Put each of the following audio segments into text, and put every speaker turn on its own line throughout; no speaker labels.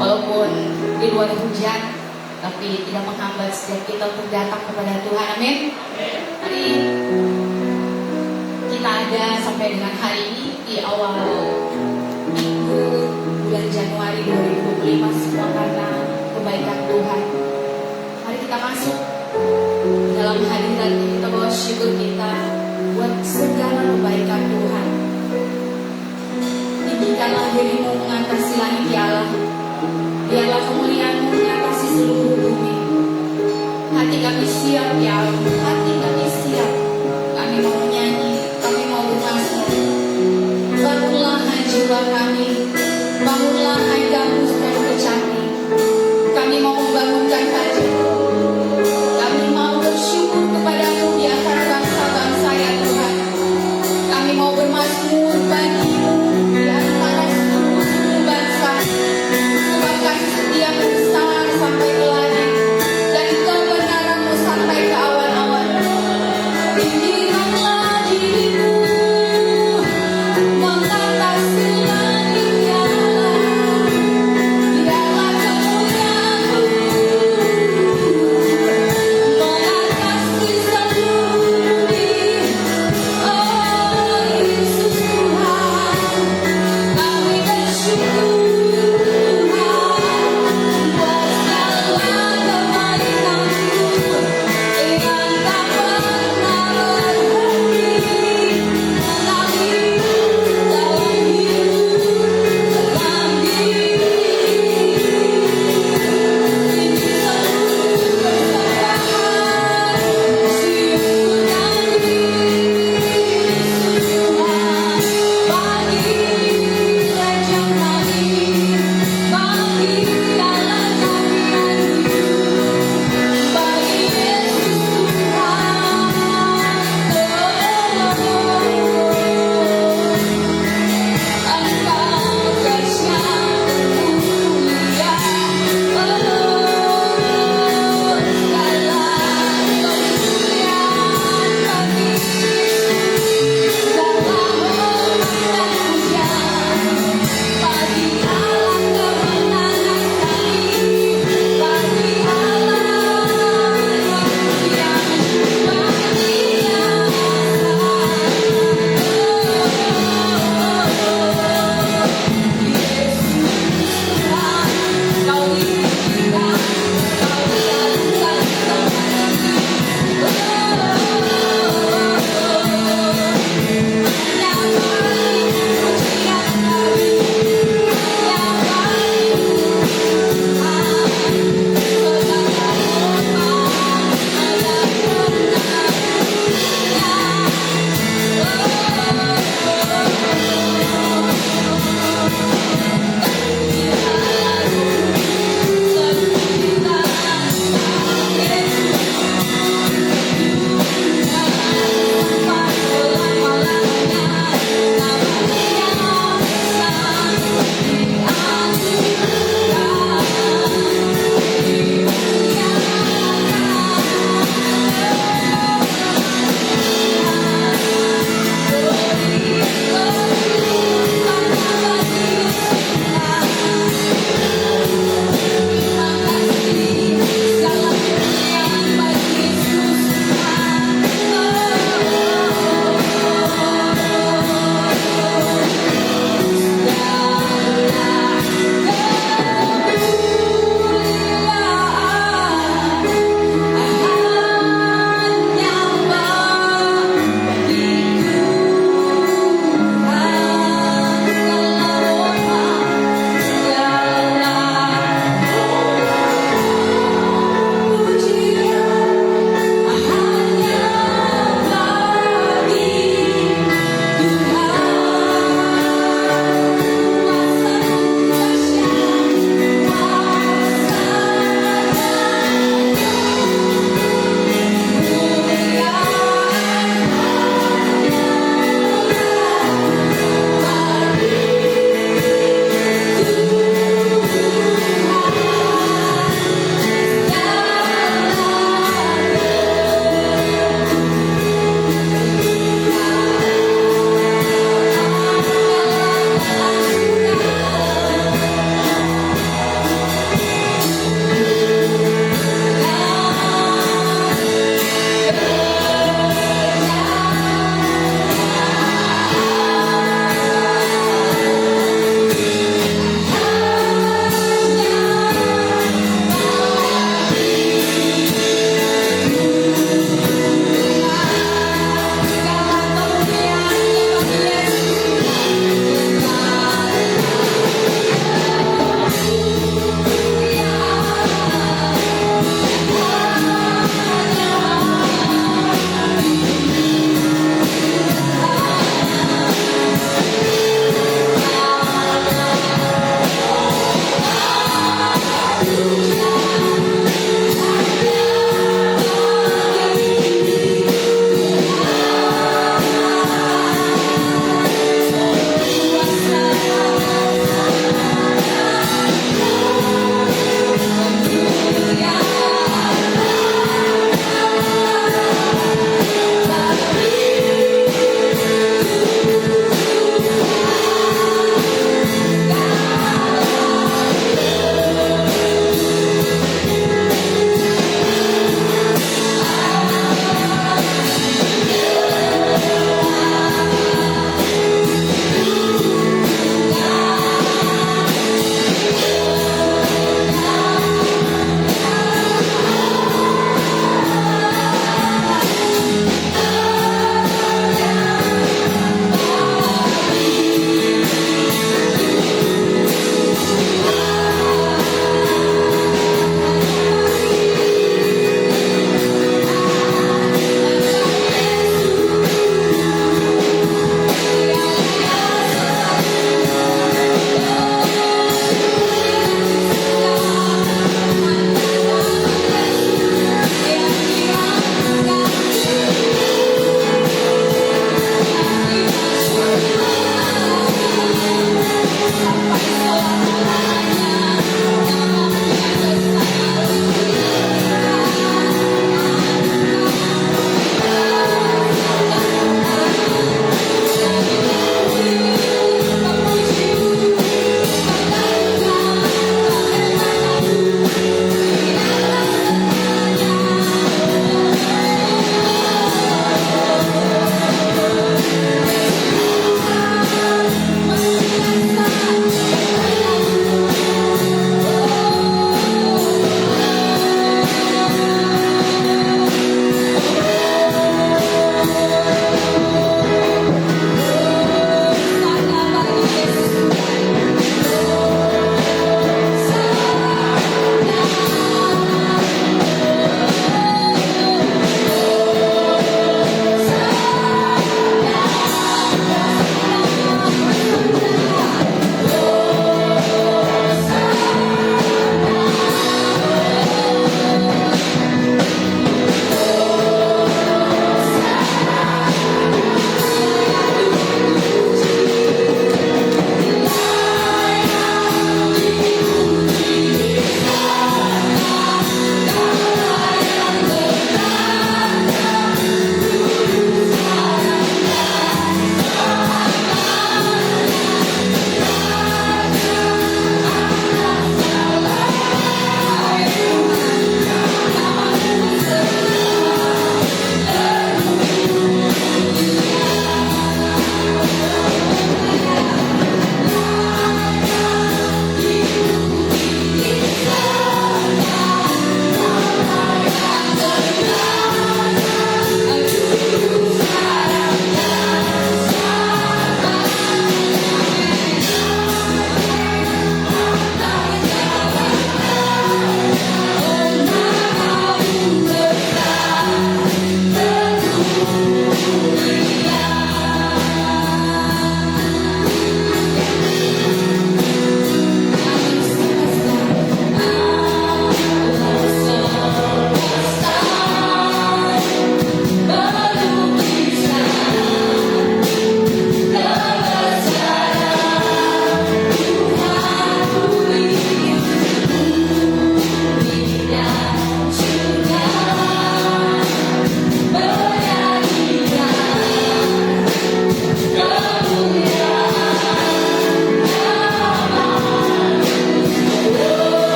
Walaupun di luar hujan, tapi tidak menghambat setiap kita untuk datang kepada Tuhan. Amin. Hari kita ada sampai dengan hari ini di awal minggu bulan Januari 2025, semua karena kebaikan Tuhan. Mari kita masuk dalam hadirat, kita bawa syukur kita buat segala kebaikan Tuhan. Tinggikanlah dirimu mengatasi langit ya Allah. Biarlah kemuliaan-Mu mengatasi seluruh bumi. Hati kami siap ya Allah, hati kami siap. Kami mau menyanyi, kami mau bermazmur. Bangunlah hai jiwa kami, bangunlah hai gambus dan kecapi. Kami mau membangunkan hati-Mu. Kami mau bersyukur kepada-Mu di antara bangsa-bangsa ya Tuhan. Kami mau bermazmur bagi-Mu di antara seluruh bangsa. Sebab kasih setiamu besar sampai ke langit, dan kebenaran-Mu sampai ke awan-awan. Tinggikanlah dirimu mengatasi langit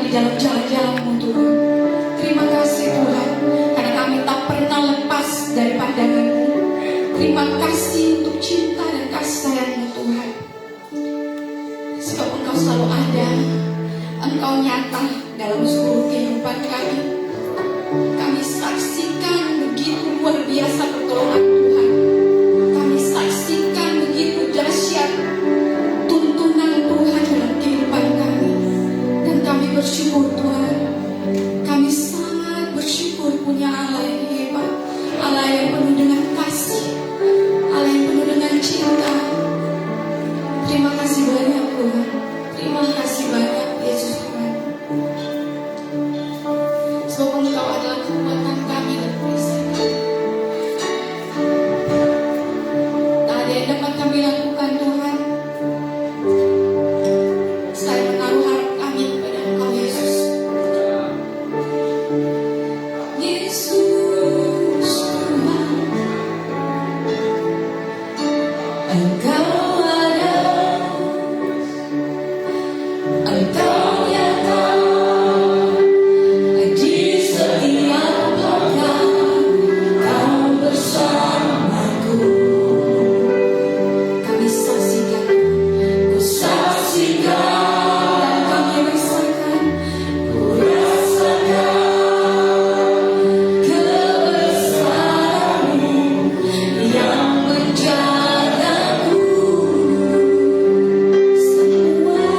di dalam jalan-jalan-Mu Tuhan. Terima kasih Tuhan, karena kami tak pernah lepas dari pandangan-Mu. Terima kasih untuk cinta dan kasih sayang-Mu Tuhan. Sebab Engkau selalu ada, Engkau nyata dalam seluruh kehidupan kami. Kami saksikan begitu luar biasa pertolongan Tuhan. Kami saksikan begitu dahsyat tuntunan Tuhan dalam kehidupan kami. Dan kami bersyukur Tuhan. Kami sangat bersyukur punya Allah yang hebat, Allah yang penuh dengan kasih, Allah yang penuh dengan cinta. Terima kasih banyak Tuhan. Terima kasih banyak Yesus Tuhan. Sebab Engkau adalah kekuatan kami dan perisai kami. Tak ada yang dapat kami lakukan Tuhan selain menaruh harap kami kepada Engkau Yesus. Yesus Tuhan, Engkau ada, Engkau nyata di setiap langkah, Kau bersamaku. Kami saksikan, ku saksikan, dan kami rasakan, ku rasakan kebesaran-Mu yang menjagaku. Semua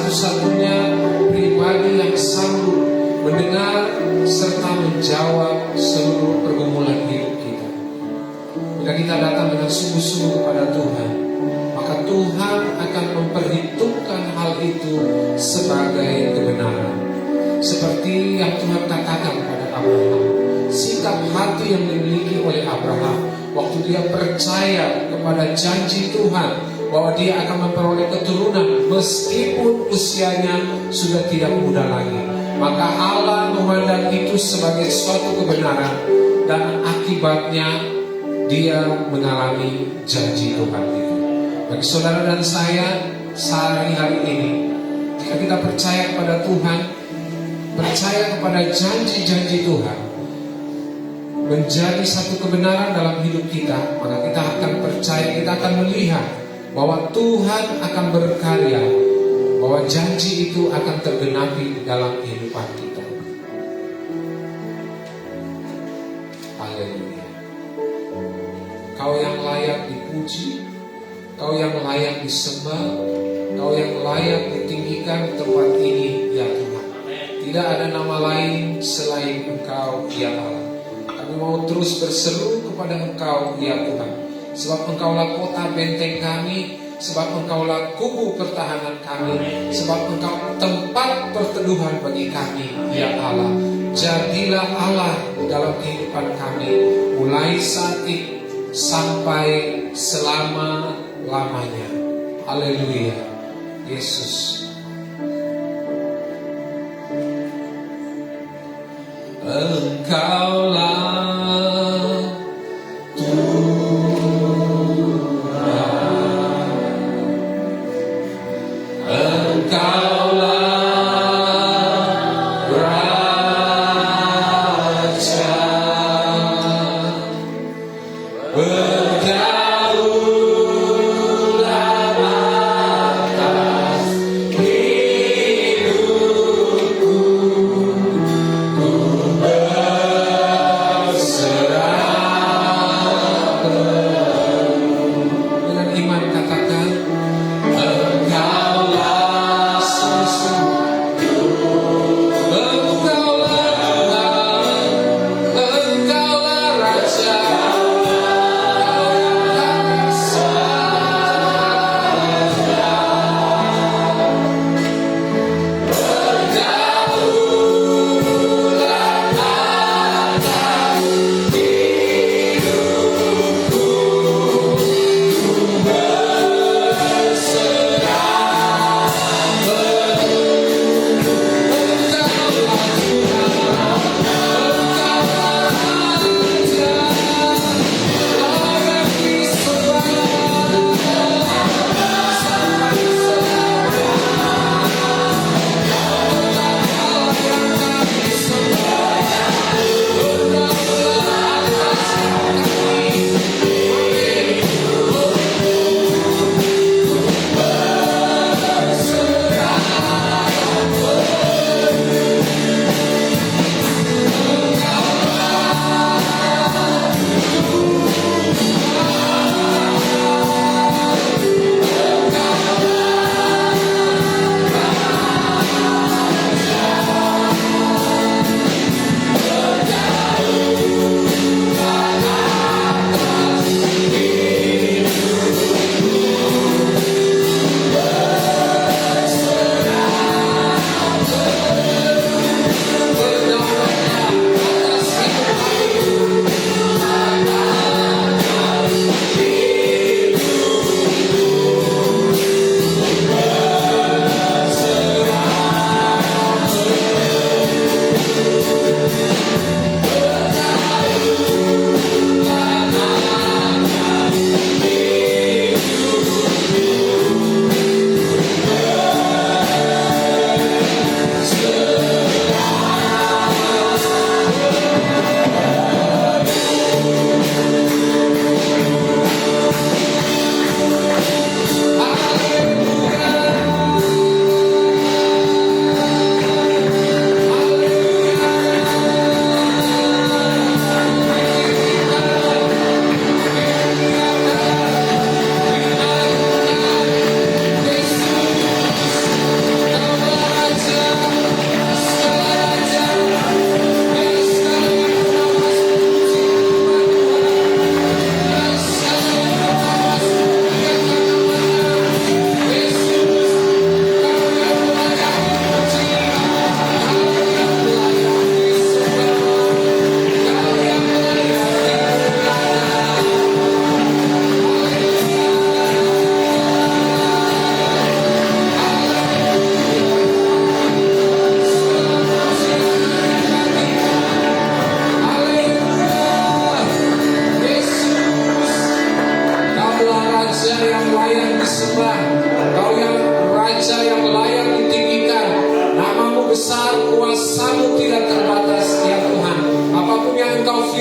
satu-satunya pribadi yang sanggup mendengar serta menjawab seluruh pergumulan hidup kita. Bila kita datang dengan sungguh-sungguh kepada Tuhan, maka Tuhan akan memperhitungkan hal itu sebagai kebenaran. Seperti yang Tuhan katakan pada Abraham, sikap hati yang dimiliki oleh Abraham waktu dia percaya kepada janji Tuhan bahwa dia akan memperoleh keturunan meskipun usianya sudah tidak muda lagi. Maka Allah memandang itu sebagai suatu kebenaran, dan akibatnya dia mengalami janji Tuhan itu. Bagi saudara dan saya sehari-hari ini, jika kita percaya kepada Tuhan, percaya kepada janji-janji Tuhan menjadi satu kebenaran dalam hidup kita, maka kita akan percaya, kita akan melihat bahwa Tuhan akan berkarya, bahwa janji itu akan tergenapi dalam kehidupan kita. Haleluya. Kau yang layak dipuji, Kau yang layak disembah, Kau yang layak ditinggikan tempat ini, ya Tuhan. Tidak ada nama lain selain Engkau, ya Allah. Kami mau terus berseru kepada Engkau, ya Tuhan. Sebab Engkaulah kota benteng kami, sebab Engkaulah kubu pertahanan kami, sebab Engkau tempat perteduhan bagi kami, ya Allah. Jadilah Allah dalam kehidupan kami, mulai saat ini sampai selama-lamanya. Haleluya, Yesus. Engkaulah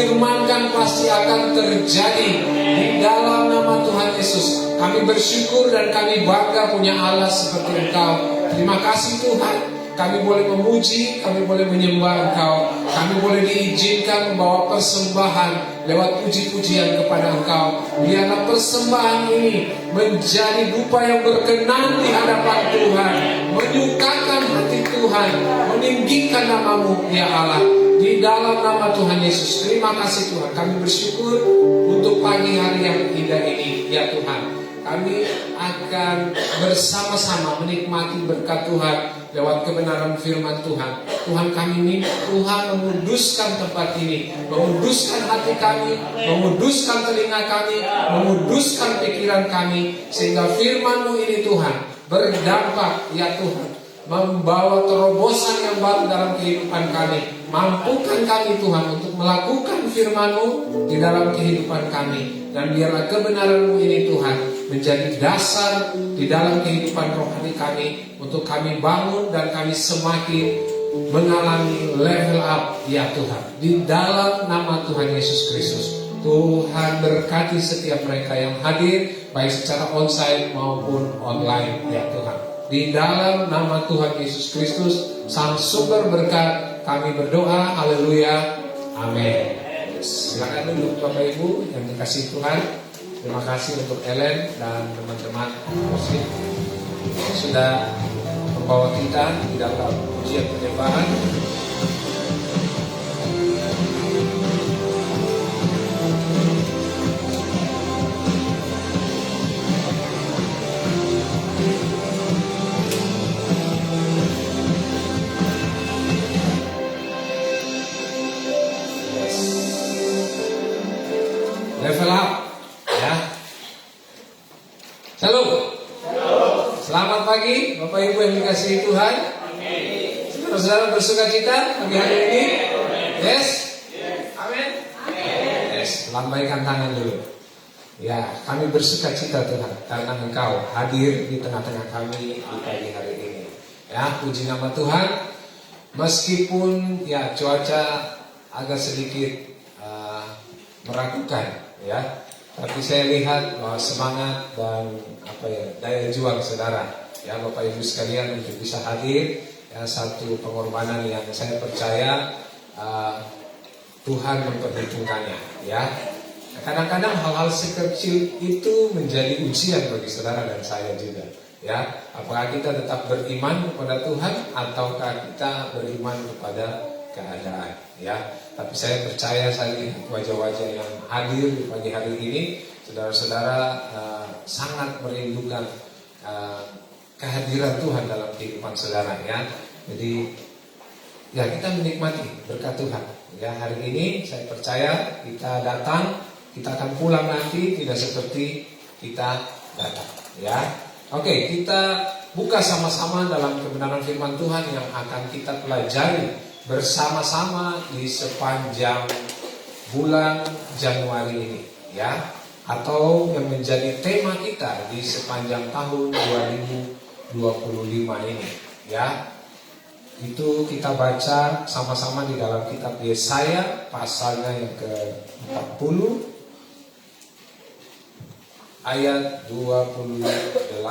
firmankan pasti akan terjadi di dalam nama Tuhan Yesus. Kami bersyukur dan kami bangga punya Allah seperti Engkau. Terima kasih Tuhan. Kami boleh memuji, kami boleh menyembah Engkau. Kami boleh diizinkan membawa persembahan lewat puji-pujian kepada Engkau. Biarlah persembahan ini menjadi dupa yang berkenan di hadapan Tuhan, menyukakan hati Tuhan, meninggikan nama-Mu ya Allah. Di dalam nama Tuhan Yesus. Terima kasih Tuhan. Kami bersyukur untuk pagi hari yang indah ini ya Tuhan. Kami akan bersama-sama menikmati berkat Tuhan lewat kebenaran firman Tuhan. Tuhan kami minta Tuhan menguduskan tempat ini, menguduskan hati kami, menguduskan telinga kami, menguduskan pikiran kami, sehingga firman-Mu ini Tuhan berdampak ya Tuhan, membawa terobosan yang baru dalam kehidupan kami. Mampukan kami Tuhan untuk melakukan firman-Mu di dalam kehidupan kami. Dan biarlah kebenaran-Mu ini Tuhan menjadi dasar di dalam kehidupan rohani kami, untuk kami bangun dan kami semakin mengalami level up ya Tuhan. Di dalam nama Tuhan Yesus Kristus. Tuhan berkati setiap mereka yang hadir, baik secara onsite maupun online ya Tuhan. Di dalam nama Tuhan Yesus Kristus, Sang Sumber berkat, kami berdoa. Haleluya. Amin. Silakan duduk Bapak Ibu yang dikasihi Tuhan. Terima kasih untuk Ellen dan teman-teman muslim yang sudah membawa kita di dalam ujian penyembahan. Level up ya. Shalom. Selamat pagi Bapak Ibu yang dikasihi Tuhan. Saudara-saudara bersuka cita pagi hari ini. Yes. Amin. Yes. Lambaikan tangan dulu. Ya, kami bersuka cita Tuhan karena Engkau hadir di tengah-tengah kami di pagi hari ini. Ya, puji nama Tuhan. Meskipun ya cuaca agak sedikit meragukan ya, tapi saya lihat bahwa semangat dan daya juang saudara ya Bapak Ibu sekalian untuk bisa hadir ya, satu pengorbanan yang saya percaya Tuhan memperhitungkannya ya. Kadang-kadang hal-hal sekecil itu menjadi ujian bagi saudara dan saya juga ya. Apakah kita tetap beriman kepada Tuhan ataukah kita beriman kepada keadaan ya. Tapi saya percaya saya lihat wajah-wajah yang hadir di pagi hari ini, saudara-saudara sangat merindukan kehadiran Tuhan dalam kehidupan saudara ya. Jadi ya kita menikmati berkat Tuhan ya. Hari ini saya percaya kita datang, kita akan pulang nanti tidak seperti kita datang ya. Oke, kita buka sama-sama dalam kebenaran firman Tuhan yang akan kita pelajari bersama-sama di sepanjang bulan Januari ini ya, atau yang menjadi tema kita di sepanjang tahun 2025 ini ya. Itu kita baca sama-sama di dalam kitab Yesaya pasalnya yang ke-40 ayat 28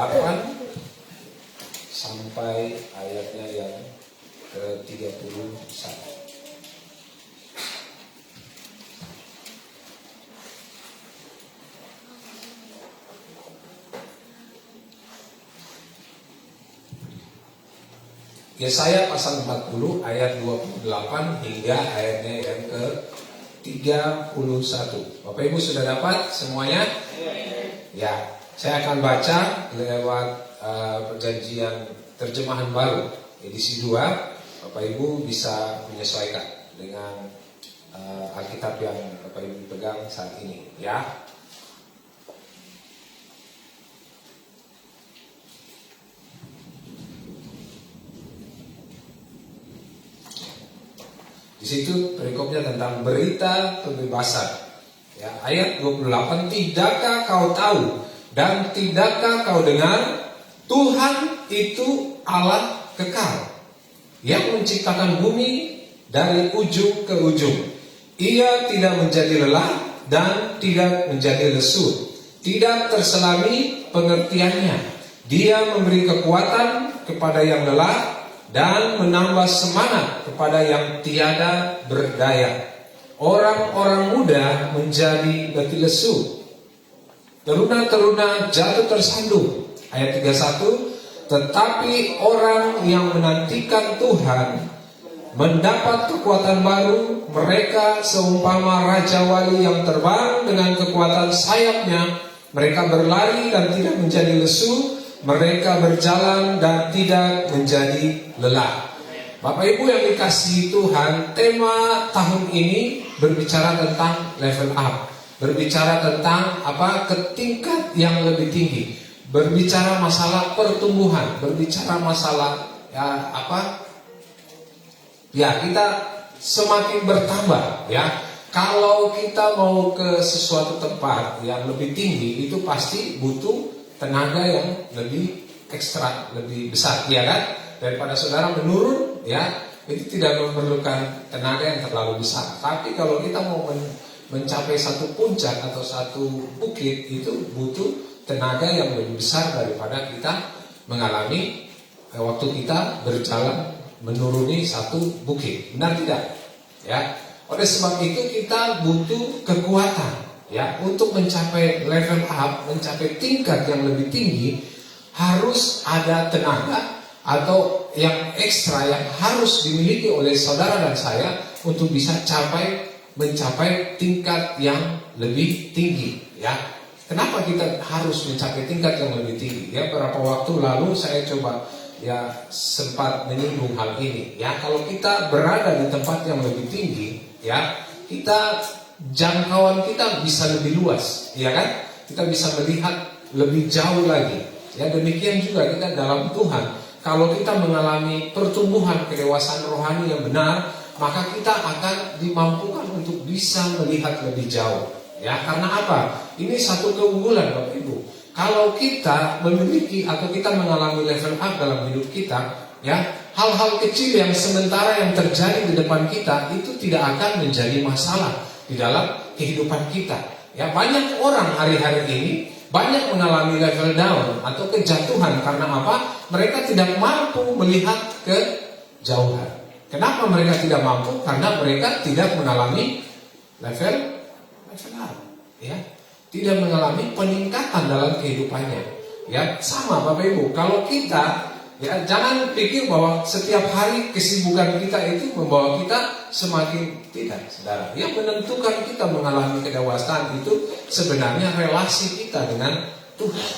sampai ayatnya yang ke-31. Yesaya pasal 40 ayat 28 hingga ayatnya yang ke-31. Bapak Ibu sudah dapat semuanya? Ya, saya akan baca lewat perjanjian terjemahan baru edisi 2. Bapak Ibu bisa menyesuaikan dengan Alkitab yang Bapak Ibu pegang saat ini ya. Di situ perikopnya tentang berita kebebasan. Ya, ayat 28, tidakkah kau tahu dan tidakkah kau dengar, Tuhan itu Allah kekal, yang menciptakan bumi dari ujung ke ujung, Ia tidak menjadi lelah dan tidak menjadi lesu. Tidak terselami pengertiannya. Dia memberi kekuatan kepada yang lelah dan menambah semangat kepada yang tiada berdaya. Orang-orang muda menjadi letih lesu. Teruna-teruna jatuh tersandung. Ayat 31. Tetapi orang yang menantikan Tuhan mendapat kekuatan baru. Mereka seumpama raja wali yang terbang dengan kekuatan sayapnya. Mereka berlari dan tidak menjadi lesu. Mereka berjalan dan tidak menjadi lelah. Bapak Ibu yang dikasihi Tuhan, tema tahun ini berbicara tentang level up. Berbicara tentang ke tingkat yang lebih tinggi. Berbicara masalah pertumbuhan, berbicara masalah kita semakin bertambah ya. Kalau kita mau ke sesuatu tempat yang lebih tinggi, itu pasti butuh tenaga yang lebih ekstra, lebih besar, ya kan? Daripada saudara menurun, ya, itu tidak memerlukan tenaga yang terlalu besar. Tapi kalau kita mau mencapai satu puncak atau satu bukit, itu butuh tenaga yang lebih besar daripada kita mengalami waktu kita berjalan menuruni satu bukit. Benar tidak? Ya. Oleh sebab itu kita butuh kekuatan ya untuk mencapai level up, mencapai tingkat yang lebih tinggi, harus ada tenaga atau yang ekstra yang harus dimiliki oleh saudara dan saya untuk bisa mencapai tingkat yang lebih tinggi ya. Kenapa kita harus mencapai tingkat yang lebih tinggi? Ya, beberapa waktu lalu saya coba ya sempat menyinggung hal ini. Ya, kalau kita berada di tempat yang lebih tinggi, ya, jangkauan kita bisa lebih luas, ya kan? Kita bisa melihat lebih jauh lagi. Ya, demikian juga kita dalam Tuhan. Kalau kita mengalami pertumbuhan kedewasaan rohani yang benar, maka kita akan dimampukan untuk bisa melihat lebih jauh. Ya, karena apa? Ini satu keunggulan Bapak Ibu. Kalau kita memiliki atau kita mengalami level up dalam hidup kita, ya, hal-hal kecil yang sementara yang terjadi di depan kita itu tidak akan menjadi masalah di dalam kehidupan kita. Ya, banyak orang hari-hari ini banyak mengalami level down atau kejatuhan karena apa? Mereka tidak mampu melihat kejauhan. Kenapa mereka tidak mampu? Karena mereka tidak mengalami level up, ya, tidak mengalami peningkatan dalam kehidupannya. Ya, sama Bapak Ibu. Kalau kita, ya, jangan pikir bahwa setiap hari kesibukan kita itu membawa kita semakin, tidak, saudara. Yang menentukan kita mengalami kedewasaan itu sebenarnya relasi kita dengan Tuhan.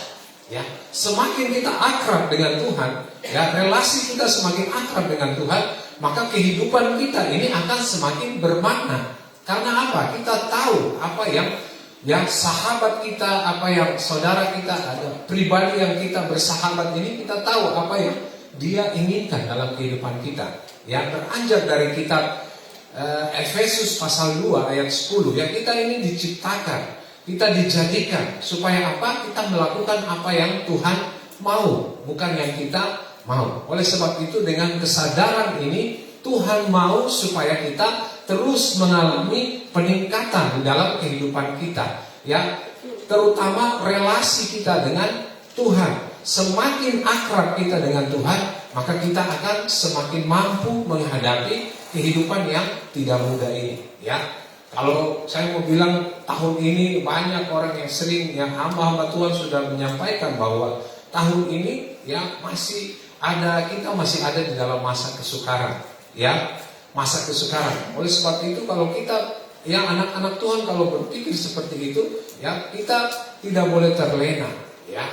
Ya, semakin kita akrab dengan Tuhan, ya, relasi kita semakin akrab dengan Tuhan, maka kehidupan kita ini akan semakin bermakna. Karena apa? Kita tahu apa yang sahabat kita, apa yang saudara kita, ada pribadi yang kita bersahabat ini, kita tahu apa yang dia inginkan dalam kehidupan kita. Yang beranjak dari kitab Efesus pasal 2 ayat 10, ya, kita ini diciptakan, kita dijadikan supaya apa? Kita melakukan apa yang Tuhan mau, bukan yang kita mau. Oleh sebab itu dengan kesadaran ini Tuhan mau supaya kita terus mengalami peningkatan di dalam kehidupan kita, ya, terutama relasi kita dengan Tuhan. Semakin akrab kita dengan Tuhan, maka kita akan semakin mampu menghadapi kehidupan yang tidak mudah ini, ya. Kalau saya mau bilang tahun ini banyak orang yang sering, yang hamba-hamba Tuhan sudah menyampaikan bahwa tahun ini ya kita masih ada di dalam masa kesukaran, ya. Masa kesukaran. Oleh sebab itu kalau kita yang anak-anak Tuhan kalau berpikir seperti itu, ya, kita tidak boleh terlena, ya.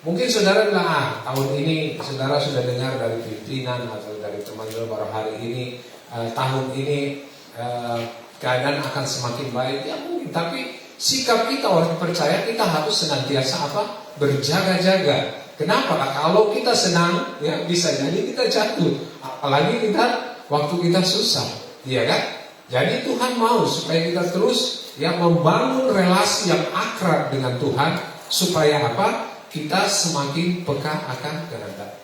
Mungkin saudara bilang, tahun ini saudara sudah dengar dari pimpinan atau dari teman-teman baru hari ini, tahun ini keadaan akan semakin baik. Ya mungkin, tapi sikap kita orang percaya kita harus senantiasa berjaga-jaga. Kenapa? Kalau kita senang, ya, bisa jadi kita jatuh. Apalagi waktu kita susah, ya kan? Jadi Tuhan mau supaya kita terus membangun relasi yang akrab dengan Tuhan, supaya apa? Kita semakin peka akan kehendak,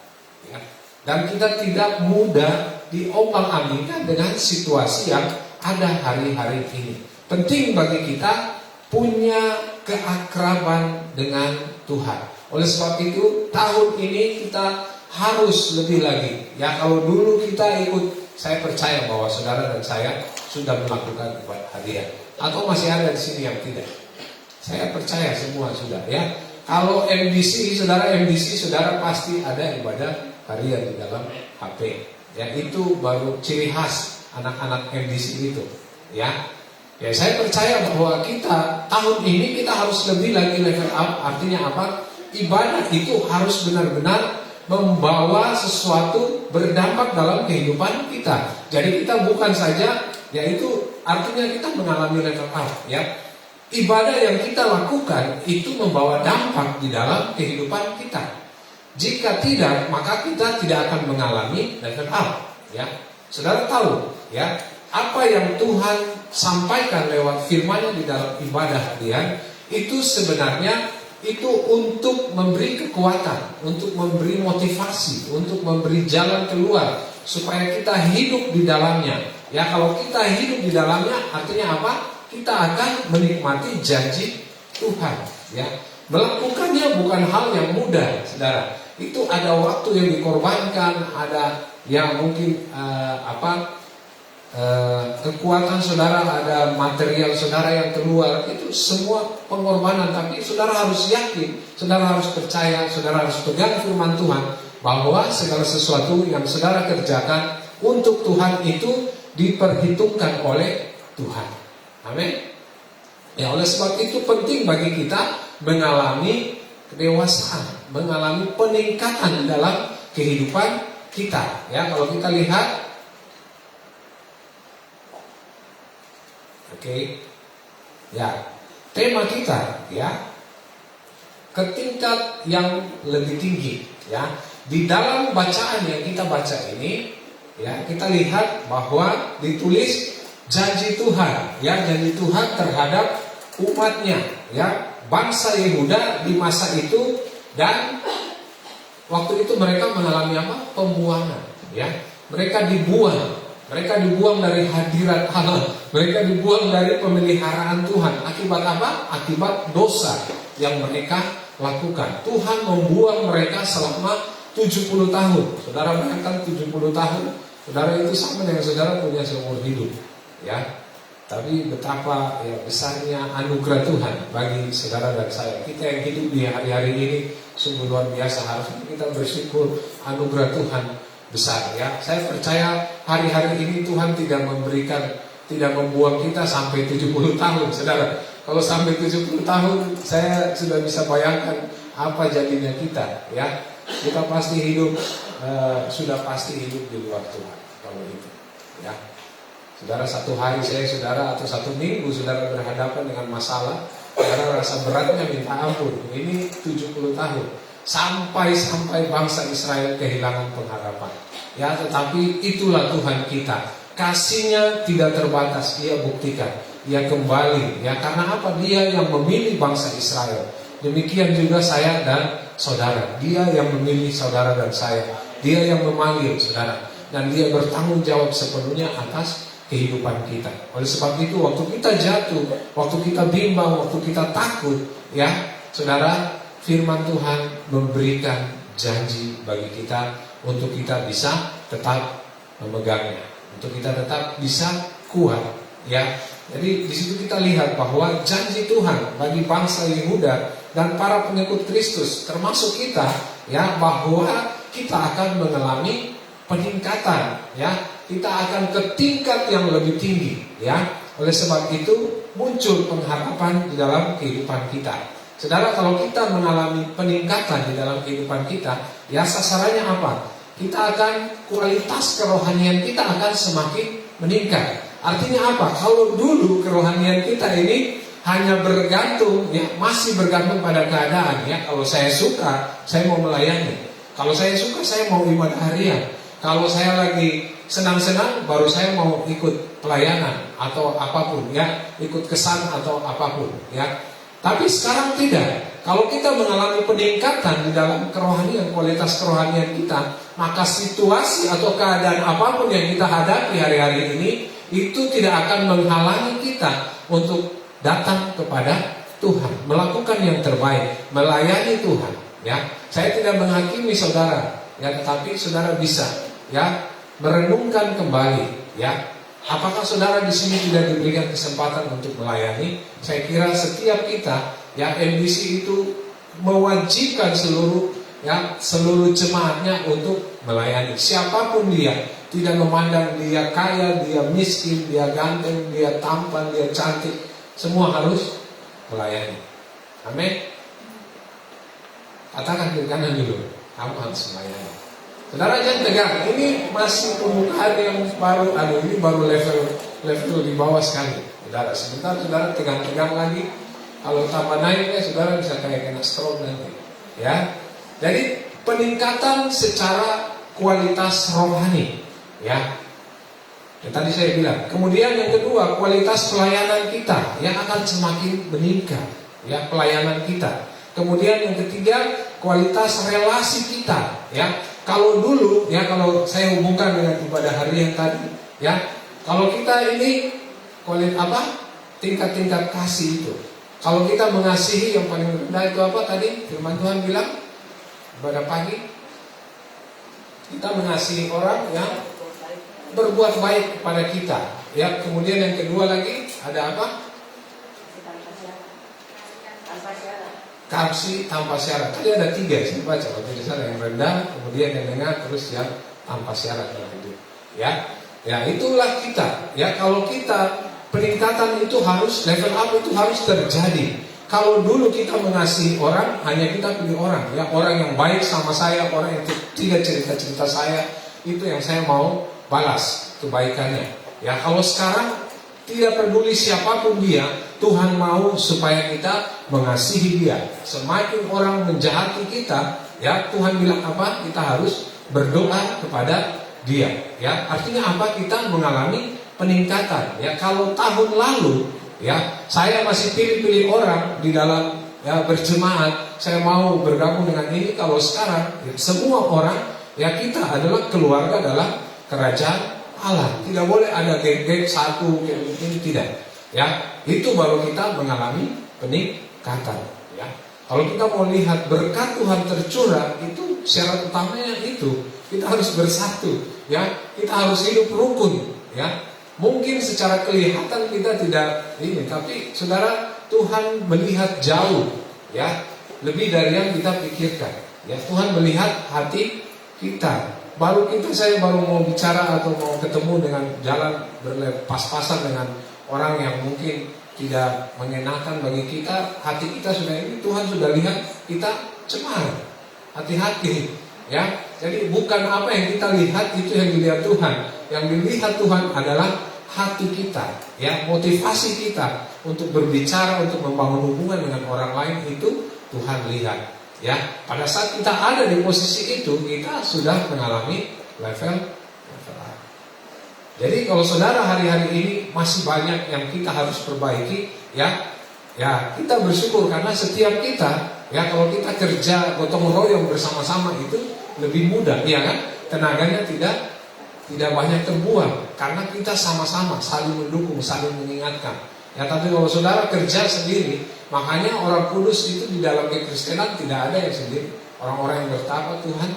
ya. Dan kita tidak mudah diombang-ambingkan dengan situasi yang ada hari-hari ini. Penting bagi kita punya keakraban dengan Tuhan. Oleh sebab itu tahun ini kita harus lebih lagi. Ya, kalau dulu kita ikut, saya percaya bahwa saudara dan saya sudah melakukan ibadah harian. Atau masih ada di sini yang tidak. Saya percaya semua sudah, ya. Kalau MDC, saudara pasti ada ibadah harian di dalam HP. Ya, itu baru ciri khas anak-anak MDC itu, ya. Ya, saya percaya bahwa kita tahun ini kita harus lebih lagi level up. Artinya apa? Ibadah itu harus benar-benar membawa sesuatu berdampak dalam kehidupan kita. Jadi kita bukan saja, yaitu artinya kita mengalami level up, ya. Ibadah yang kita lakukan itu membawa dampak di dalam kehidupan kita. Jika tidak, maka kita tidak akan mengalami level up, ya. Saudara tahu, ya, apa yang Tuhan sampaikan lewat firman-Nya di dalam ibadah harian itu sebenarnya itu untuk memberi kekuatan, untuk memberi motivasi, untuk memberi jalan keluar supaya kita hidup di dalamnya. Ya, kalau kita hidup di dalamnya artinya apa? Kita akan menikmati janji Tuhan, ya. Melakukannya bukan hal yang mudah, saudara. Itu ada waktu yang dikorbankan, ada yang mungkin kekuatan saudara, ada material saudara yang keluar, itu semua pengorbanan. Tapi saudara harus yakin, saudara harus percaya, saudara harus pegang firman Tuhan bahwa segala sesuatu yang saudara kerjakan untuk Tuhan itu diperhitungkan oleh Tuhan. Amin. Ya, oleh sebab itu penting bagi kita mengalami kedewasaan, mengalami peningkatan dalam kehidupan kita. Ya, kalau kita lihat, oke, ya, tema kita, ya, ke tingkat yang lebih tinggi, ya. Di dalam bacaan yang kita baca ini, ya, kita lihat bahwa ditulis janji Tuhan, ya, janji Tuhan terhadap umatnya, ya, bangsa Yehuda di masa itu. Dan waktu itu mereka mengalami apa? Pembuangan, ya. Mereka dibuang dari hadirat Allah. Mereka dibuang dari pemeliharaan Tuhan. Akibat apa? Akibat dosa yang mereka lakukan. Tuhan membuang mereka selama 70 tahun. Saudara bayangkan 70 tahun. Saudara itu sama dengan saudara punya seumur hidup, ya. Tapi betapa, ya, besarnya anugerah Tuhan bagi saudara dan saya. Kita yang hidup di hari-hari ini sungguh luar biasa. Harusnya kita bersyukur anugerah Tuhan besar, ya. Saya percaya hari-hari ini Tuhan tidak membuang kita sampai 70 tahun, saudara. Kalau sampai 70 tahun, saya sudah bisa bayangkan apa jadinya kita, ya. Kita pasti hidup, sudah pasti hidup di luar Tuhan kalau itu, ya. Saudara, satu hari saudara atau satu minggu saudara berhadapan dengan masalah, saudara rasa beratnya minta ampun. Ini 70 tahun sampai bangsa Israel kehilangan pengharapan. Ya, tetapi itulah Tuhan kita. Kasih-Nya tidak terbatas, Dia buktikan. Dia kembali, ya, karena apa? Dia yang memilih bangsa Israel. Demikian juga saya dan saudara. Dia yang memilih saudara dan saya. Dia yang memanggil saudara, dan Dia bertanggung jawab sepenuhnya atas kehidupan kita. Oleh sebab itu, waktu kita jatuh, waktu kita bimbang, waktu kita takut, ya, saudara, firman Tuhan memberikan janji bagi kita untuk kita bisa tetap memegangnya, untuk kita tetap bisa kuat, ya. Jadi di situ kita lihat bahwa janji Tuhan bagi bangsa Yehuda dan para pengikut Kristus, termasuk kita, ya, bahwa kita akan mengalami peningkatan, ya. Kita akan ke tingkat yang lebih tinggi, ya. Oleh sebab itu muncul pengharapan di dalam kehidupan kita. Saudara, kalau kita mengalami peningkatan di dalam kehidupan kita, ya, sasarannya apa? Kita akan, kualitas kerohanian kita akan semakin meningkat. Artinya apa? Kalau dulu kerohanian kita ini hanya bergantung, ya, masih bergantung pada keadaan, ya. Kalau saya suka, saya mau melayani. Kalau saya suka, saya mau ibadah harian. Kalau saya lagi senang-senang, baru saya mau ikut pelayanan atau apapun, ya, ikut kesan atau apapun, ya. Tapi sekarang tidak. Kalau kita mengalami peningkatan di dalam kerohanian, kualitas kerohanian kita, maka situasi atau keadaan apapun yang kita hadapi hari-hari ini, itu tidak akan menghalangi kita untuk datang kepada Tuhan, melakukan yang terbaik, melayani Tuhan. Ya, saya tidak menghakimi saudara, ya, tetapi saudara bisa, ya, merenungkan kembali, ya, apakah saudara di sini tidak diberikan kesempatan untuk melayani? Saya kira setiap kita, ya, MBC itu mewajibkan seluruh jemaatnya untuk melayani. Siapapun dia, tidak memandang dia kaya, dia miskin, dia ganteng, dia tampan, dia cantik, semua harus melayani. Amin. Katakan kiri kanan dulu, kamu harus melayani. Saudara jangan tegang, ini masih pembukaan yang baru, ini baru level di bawah sekali. Saudara, sebentar saudara tegang-tegang lagi. Kalau tambah naiknya saudara bisa kayak kena stroke nanti. Ya, jadi peningkatan secara kualitas rohani. Ya, yang tadi saya bilang. Kemudian yang kedua, kualitas pelayanan kita yang akan semakin meningkat. Ya, pelayanan kita. Kemudian yang ketiga, kualitas relasi kita. Ya, kalau dulu, ya, kalau saya hubungkan dengan ibadah hari yang tadi, ya, kalau kita ini tingkat-tingkat kasih itu. Kalau kita mengasihi yang paling rendah itu apa tadi? Firman Tuhan bilang pada pagi, kita mengasihi orang yang berbuat baik kepada kita. Ya, kemudian yang kedua lagi ada apa? Kasih tanpa syarat. Tadi ada 3, saya baca waktu di sana, yang rendah, kemudian yang lengah, terus yang tanpa syarat dalam hidup. Ya, ya itulah kita. Ya, kalau kita peningkatan itu harus, level up itu harus terjadi. Kalau dulu kita mengasihi orang, hanya kita pilih orang, ya, orang yang baik sama saya, orang yang tidak cerita-cerita saya, itu yang saya mau balas kebaikannya. Ya, kalau sekarang tidak peduli siapapun dia, Tuhan mau supaya kita mengasihi dia. Semakin orang menjahati kita, ya, Tuhan bilang apa? Kita harus berdoa kepada dia. Ya, artinya apa? Kita mengalami peningkatan. Ya, kalau tahun lalu, ya, saya masih pilih-pilih orang di dalam, ya, berjemaat, saya mau bergabung dengan ini. Kalau sekarang, ya, semua orang, ya, kita adalah keluarga dalam kerajaan Allah. Tidak boleh ada geng-geng satu, ini tidak. Ya, itu baru kita mengalami peningkatan. Ya, kalau kita mau lihat berkat Tuhan tercurah, itu syarat utamanya itu kita harus bersatu. Ya, kita harus hidup rukun. Ya, mungkin secara kelihatan kita tidak ini, tapi saudara, Tuhan melihat jauh, ya, lebih dari yang kita pikirkan. Ya, Tuhan melihat hati kita. Saya baru mau bicara atau mau ketemu dengan jalan berlepas-pasan dengan orang yang mungkin tidak mengenakan bagi kita, hati kita sudah ini, Tuhan sudah lihat kita cemar, hati-hati. Ya, jadi bukan apa yang kita lihat itu yang dilihat Tuhan. Yang dilihat Tuhan adalah hati kita, ya, motivasi kita untuk berbicara, untuk membangun hubungan dengan orang lain, itu Tuhan lihat. Ya, pada saat kita ada di posisi itu, kita sudah mengalami level up. Jadi kalau saudara hari-hari ini masih banyak yang kita harus perbaiki, ya, kita bersyukur karena setiap kita, ya, kalau kita kerja gotong royong bersama-sama itu lebih mudah, ya kan? Tenaganya tidak banyak terbuang karena kita sama-sama saling mendukung, saling mengingatkan. Ya, tapi kalau saudara kerja sendiri, makanya orang kudus itu di dalam kekristenan tidak ada yang sendiri. Orang-orang yang bertakwa Tuhan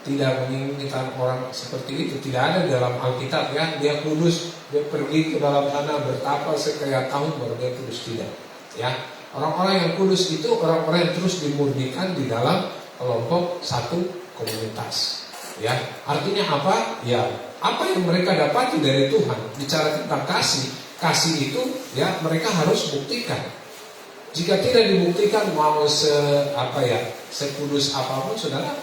tidak menginginkan orang seperti itu. Tidak ada dalam Alkitab, ya. Dia kudus, dia pergi ke dalam tanah bertakwa sekian tahun baru dia kudus, tidak. Ya, orang-orang yang kudus itu orang-orang yang terus dimurnikan di dalam kelompok satu komunitas. Ya, artinya apa? Ya, apa yang mereka dapati dari Tuhan. Bicara tentang kasih itu, ya, mereka harus buktikan. Jika tidak dibuktikan, mau sekudus apapun, saudara,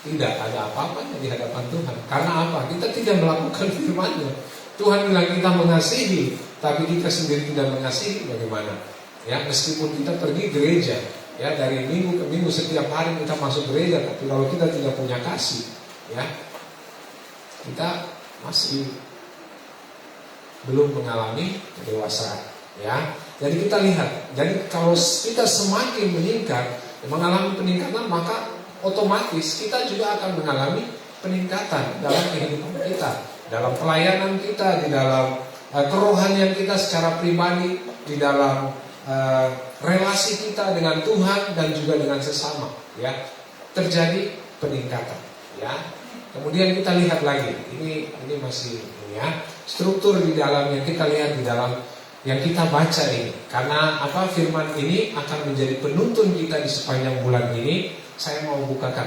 tidak ada apa-apanya di hadapan Tuhan. Karena apa? Kita tidak melakukan firman-Nya. Tuhan bilang kita mengasihi, tapi kita sendiri tidak mengasihi, bagaimana? Ya, meskipun kita pergi gereja, ya, dari minggu ke minggu setiap hari kita masuk gereja, tapi kalau kita tidak punya kasih, ya, kita masih belum mengalami kedewasaan, ya. Jadi kita lihat, jadi kalau kita semakin meningkat, mengalami peningkatan, maka otomatis kita juga akan mengalami peningkatan dalam kehidupan kita. dalam pelayanan kita, di dalam kerohanian kita secara pribadi, di dalam relasi kita dengan Tuhan dan juga dengan sesama, ya, terjadi peningkatan, ya. Kemudian kita lihat lagi, ini masih ini ya, struktur di dalam yang kita lihat di dalam yang kita baca ini. Karena apa, firman ini akan menjadi penuntun kita di sepanjang bulan ini. Saya mau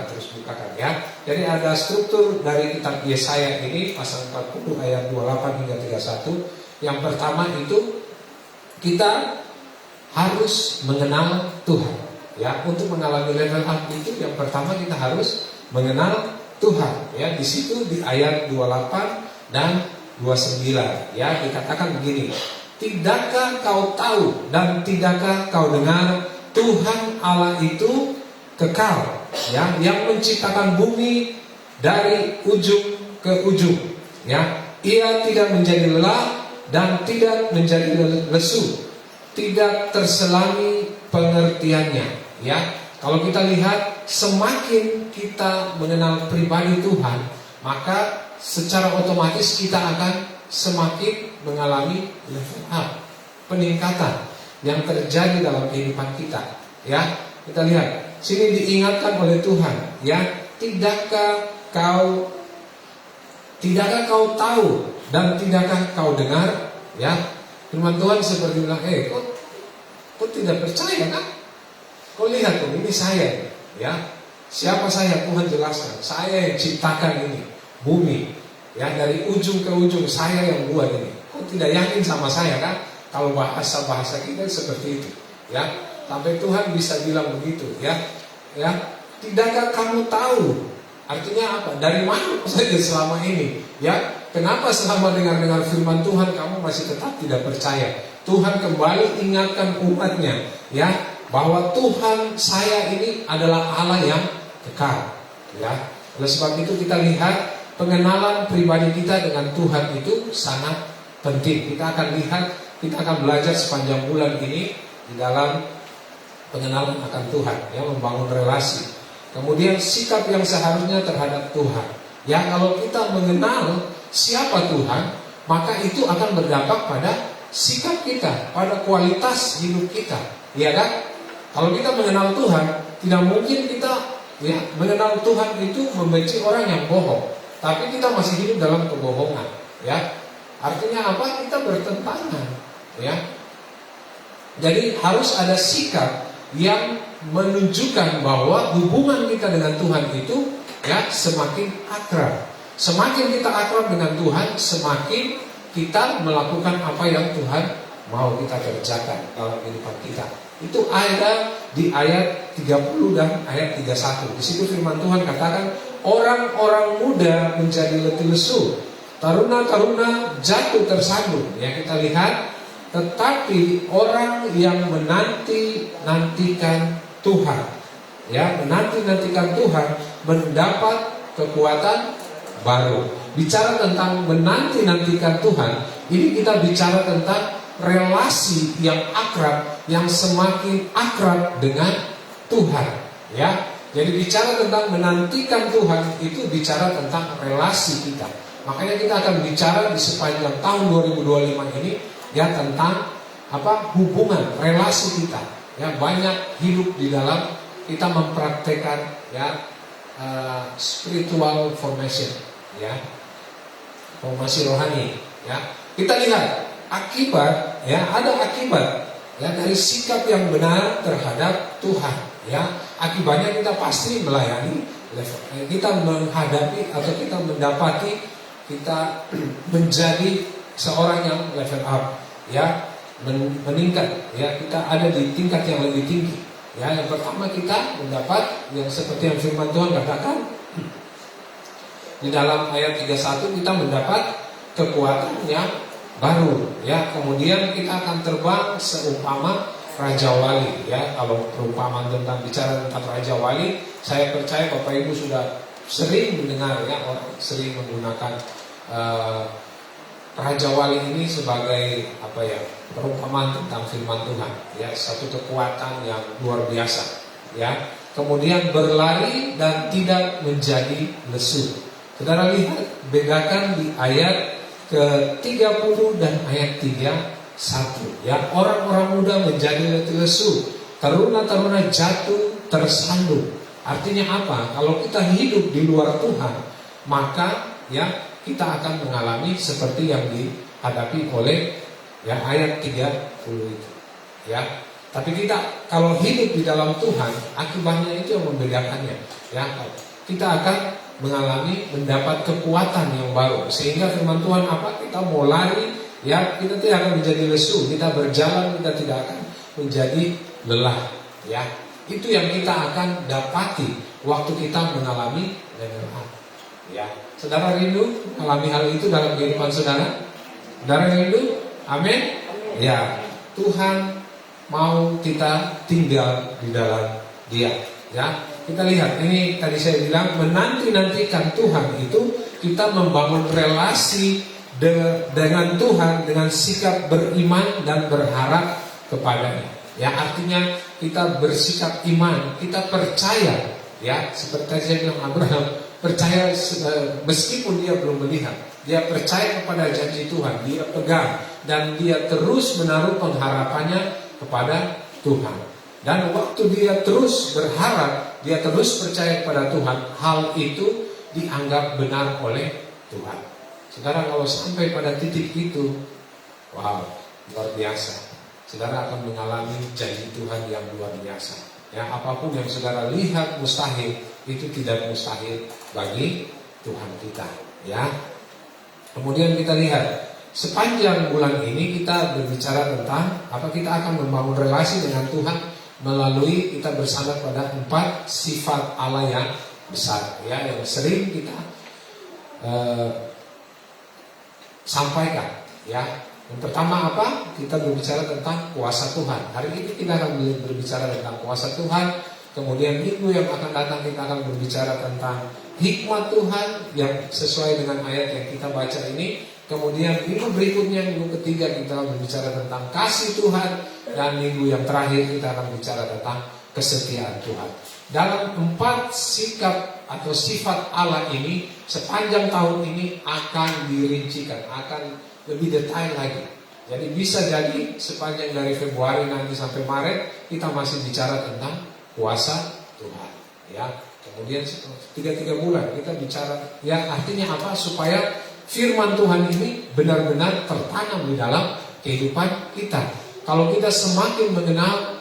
terus bukakan ya. Jadi ada struktur dari kitab Yesaya ini pasal 40 ayat 28 hingga 31. Yang pertama itu kita harus mengenal Tuhan. Ya, untuk mengalami level up itu yang pertama kita harus mengenal Tuhan. Ya, di situ di ayat 28 dan 29 ya dikatakan begini. Tidakkah kau tahu dan tidakkah kau dengar Tuhan Allah itu kekal, ya, yang menciptakan bumi dari ujung ke ujung, ya. Ia tidak menjadi lelah dan tidak menjadi lesu, tidak terselangi pengertiannya, ya. Kalau kita lihat, semakin kita mengenal pribadi Tuhan, maka secara otomatis kita akan semakin mengalami level up, peningkatan yang terjadi dalam kehidupan kita, ya. Kita lihat, sini diingatkan oleh Tuhan, ya, tidakkah kau tahu dan tidakkah kau dengar, ya. Firman Tuhan seperti bilang, kau tidak percaya kan? Kau lihat tuh, ini saya, ya. Siapa saya? Tuhan jelaskan, saya yang ciptakan ini bumi, ya, dari ujung ke ujung saya yang buat ini. Kau tidak yakin sama saya kan? Kalau bahasa kita seperti itu, ya. Sampai Tuhan bisa bilang begitu, ya. Ya, tidakkah kamu tahu? Artinya apa? Dari mana saja selama ini, ya? Kenapa selama dengar firman Tuhan kamu masih tetap tidak percaya? Tuhan kembali ingatkan umatnya, ya, bahwa Tuhan saya ini adalah Allah yang kekal, ya. Oleh sebab itu kita lihat pengenalan pribadi kita dengan Tuhan itu sangat penting. Kita akan lihat, kita akan belajar sepanjang bulan ini di dalam pengenalan akan Tuhan, ya, membangun relasi. Kemudian sikap yang seharusnya terhadap Tuhan. Ya, kalau kita mengenal siapa Tuhan, maka itu akan berdampak pada sikap kita, pada kualitas hidup kita, ya kan? Kalau kita mengenal Tuhan, tidak mungkin kita, ya, mengenal Tuhan itu membenci orang yang bohong, tapi kita masih hidup dalam kebohongan, ya. Artinya apa? Kita bertentangan, ya. Jadi harus ada sikap yang menunjukkan bahwa hubungan kita dengan Tuhan itu, ya, semakin akrab. Semakin kita akrab dengan Tuhan, semakin kita melakukan apa yang Tuhan mau kita kerjakan dalam kehidupan kita. Itu ada di ayat 30 dan ayat 31. Di situ firman Tuhan katakan, orang-orang muda menjadi letih lesu, taruna-taruna jatuh tersandung. Ya, kita lihat, tetapi orang yang menanti-nantikan Tuhan, ya, menanti-nantikan Tuhan mendapat kekuatan baru. Bicara tentang menanti-nantikan Tuhan, ini kita bicara tentang relasi yang akrab, yang semakin akrab dengan Tuhan, ya. Jadi bicara tentang menantikan Tuhan itu bicara tentang relasi kita. Makanya kita akan bicara di sepanjang tahun 2025 ini, ya, tentang apa? Hubungan, relasi kita. Ya, banyak hidup di dalam kita mempraktekkan, ya, spiritual formation, ya, formasi rohani, ya. Kita lihat akibat, ya, ada akibat, ya, dari sikap yang benar terhadap Tuhan, ya. Akibatnya kita pasti melayani level, kita menghadapi atau kita mendapati, kita menjadi seorang yang level up, ya, meningkat, ya, kita ada di tingkat yang lebih tinggi, ya. Yang pertama kita mendapat yang seperti yang firman Tuhan katakan di dalam ayat 31, kita mendapat kekuatan yang baru, ya. Kemudian kita akan terbang seumpama Raja Wali, ya. Kalau perumpamaan tentang bicara tentang Raja Wali, saya percaya Bapak Ibu sudah sering mendengar, ya, orang sering menggunakan Raja Wali ini sebagai apa, ya, perumpamaan tentang firman Tuhan, ya, satu kekuatan yang luar biasa, ya. Kemudian berlari dan tidak menjadi lesu, Saudara lihat, bedakan di ayat ke-30 dan ayat 31. Ya, orang-orang muda menjadi letih lesu, taruna-taruna jatuh tersandung. Artinya apa? Kalau kita hidup di luar Tuhan, maka ya kita akan mengalami seperti yang dihadapi oleh ya ayat 30 itu. Ya. Tapi kita kalau hidup di dalam Tuhan, akibatnya itu yang membedakannya. Ya, kita akan mendapat kekuatan yang baru. Sehingga firman Tuhan apa? Kita mau lari, ya kita tidak akan menjadi lesu. Kita berjalan, kita tidak akan menjadi lelah. Ya, itu yang kita akan dapati waktu kita mengalami lelah. Ya, saudara rindu mengalami hal itu dalam kehidupan saudara? Saudara rindu? Amin. Ya, Tuhan mau kita tinggal di dalam Dia. Ya, kita lihat ini tadi saya bilang menanti-nantikan Tuhan itu kita membangun relasi dengan Tuhan dengan sikap beriman dan berharap kepadanya. Ya, artinya kita bersikap iman, kita percaya. Ya, seperti saya bilang Abraham percaya meskipun dia belum melihat, dia percaya kepada janji Tuhan, dia pegang dan dia terus menaruh pengharapannya kepada Tuhan. Dan waktu dia terus berharap, dia terus percaya kepada Tuhan, hal itu dianggap benar oleh Tuhan. Saudara, kalau sampai pada titik itu, wow, luar biasa. Saudara akan mengalami janji Tuhan yang luar biasa. Ya, apapun yang saudara lihat mustahil, itu tidak mustahil bagi Tuhan kita. Ya. Kemudian kita lihat sepanjang bulan ini kita berbicara tentang apa, kita akan membangun relasi dengan Tuhan melalui kita bersandar pada 4 sifat Allah yang besar, ya, yang sering kita sampaikan. Ya, yang pertama apa? Kita berbicara tentang kuasa Tuhan. Hari ini kita akan berbicara tentang kuasa Tuhan. Kemudian minggu yang akan datang kita akan berbicara tentang hikmat Tuhan yang sesuai dengan ayat yang kita baca ini. Kemudian minggu berikutnya, minggu ketiga kita akan berbicara tentang kasih Tuhan. Dan minggu yang terakhir kita akan bicara tentang kesetiaan Tuhan. Dalam 4 sikap atau sifat Allah ini sepanjang tahun ini akan dirincikan, akan lebih detail lagi. Jadi bisa jadi sepanjang dari Februari nanti sampai Maret kita masih bicara tentang kuasa Tuhan. Ya, kemudian 3 bulan kita bicara, ya artinya apa? Supaya firman Tuhan ini benar-benar tertanam di dalam kehidupan kita. Kalau kita semakin mengenal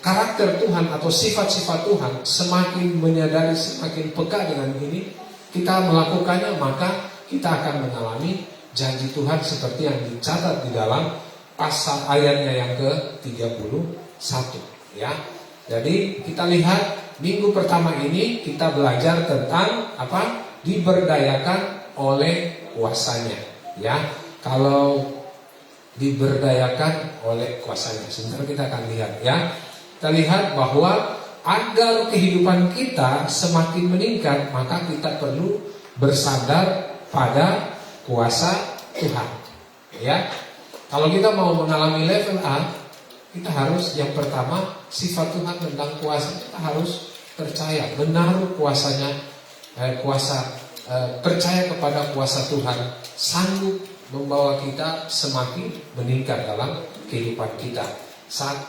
karakter Tuhan atau sifat-sifat Tuhan, semakin menyadari, semakin peka dengan ini, kita melakukannya, maka kita akan mengalami janji Tuhan seperti yang dicatat di dalam pasal ayatnya yang ke-31. Ya, jadi kita lihat minggu pertama ini kita belajar tentang apa? Diberdayakan oleh kuasanya. Ya, kalau diberdayakan oleh kuasanya, sebentar kita akan lihat. Ya, kita lihat bahwa agar kehidupan kita semakin meningkat, maka kita perlu bersandar pada kuasa Tuhan. Ya, kalau kita mau mengalami level A, kita harus yang pertama sifat Tuhan tentang kuasa, kita harus percaya, menaruh kuasanya, percaya kepada kuasa Tuhan, sanggup membawa kita semakin meningkat dalam kehidupan kita,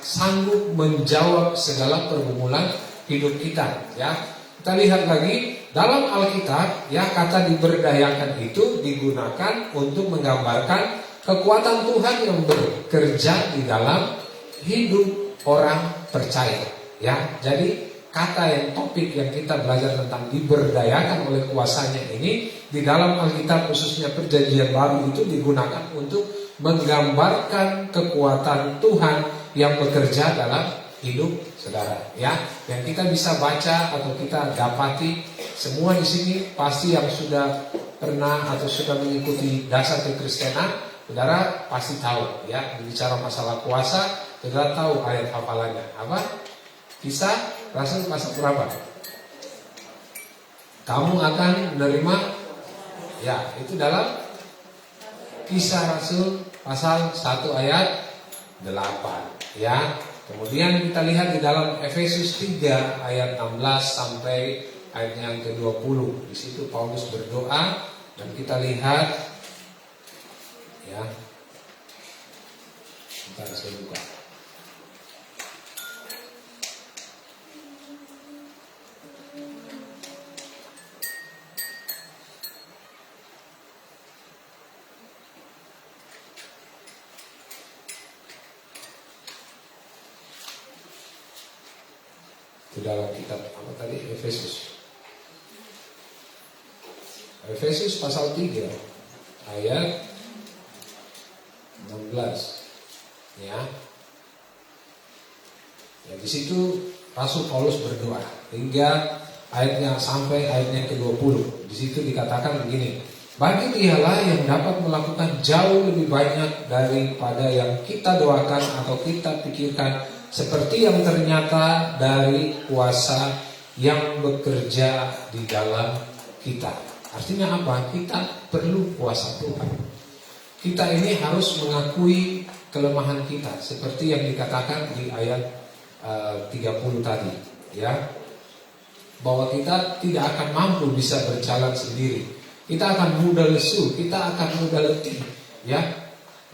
sanggup menjawab segala pergumulan hidup kita. Ya, kita lihat lagi dalam Alkitab, ya, kata diberdayakan itu digunakan untuk menggambarkan kekuatan Tuhan yang bekerja di dalam hidup orang percaya. Ya, jadi kata yang topik yang kita belajar tentang diberdayakan oleh kuasanya ini di dalam Alkitab khususnya Perjanjian Baru itu digunakan untuk menggambarkan kekuatan Tuhan yang bekerja dalam hidup saudara. Ya, yang kita bisa baca atau kita dapati semua di sini pasti yang sudah pernah atau sudah mengikuti dasar kekristenan, saudara pasti tahu. Ya, bicara masalah kuasa, saudara tahu ayat hafalannya apa? Kisah Rasul pasal berapa? Kamu akan menerima, ya, itu dalam Kisah Rasul pasal 1 ayat 8. Ya, kemudian kita lihat di dalam Efesus 3 ayat 16 sampai ayat yang ke-20. Di situ Paulus berdoa dan kita lihat ya. Bentar saya buka. Di dalam kitab apa tadi? Efesus pasal 3 ayat 16. Ya. Ya, di situ Rasul Paulus berdoa hingga ayatnya sampai ayatnya ke-20. Di situ dikatakan begini: bagi Dialah yang dapat melakukan jauh lebih banyak daripada yang kita doakan atau kita pikirkan, seperti yang ternyata dari kuasa yang bekerja di dalam kita. Artinya apa? Kita perlu kuasa Tuhan. Kita ini harus mengakui kelemahan kita, seperti yang dikatakan di ayat 30 tadi, ya, bahwa kita tidak akan mampu bisa berjalan sendiri. Kita akan mudah lesu, kita akan mudah letih, ya.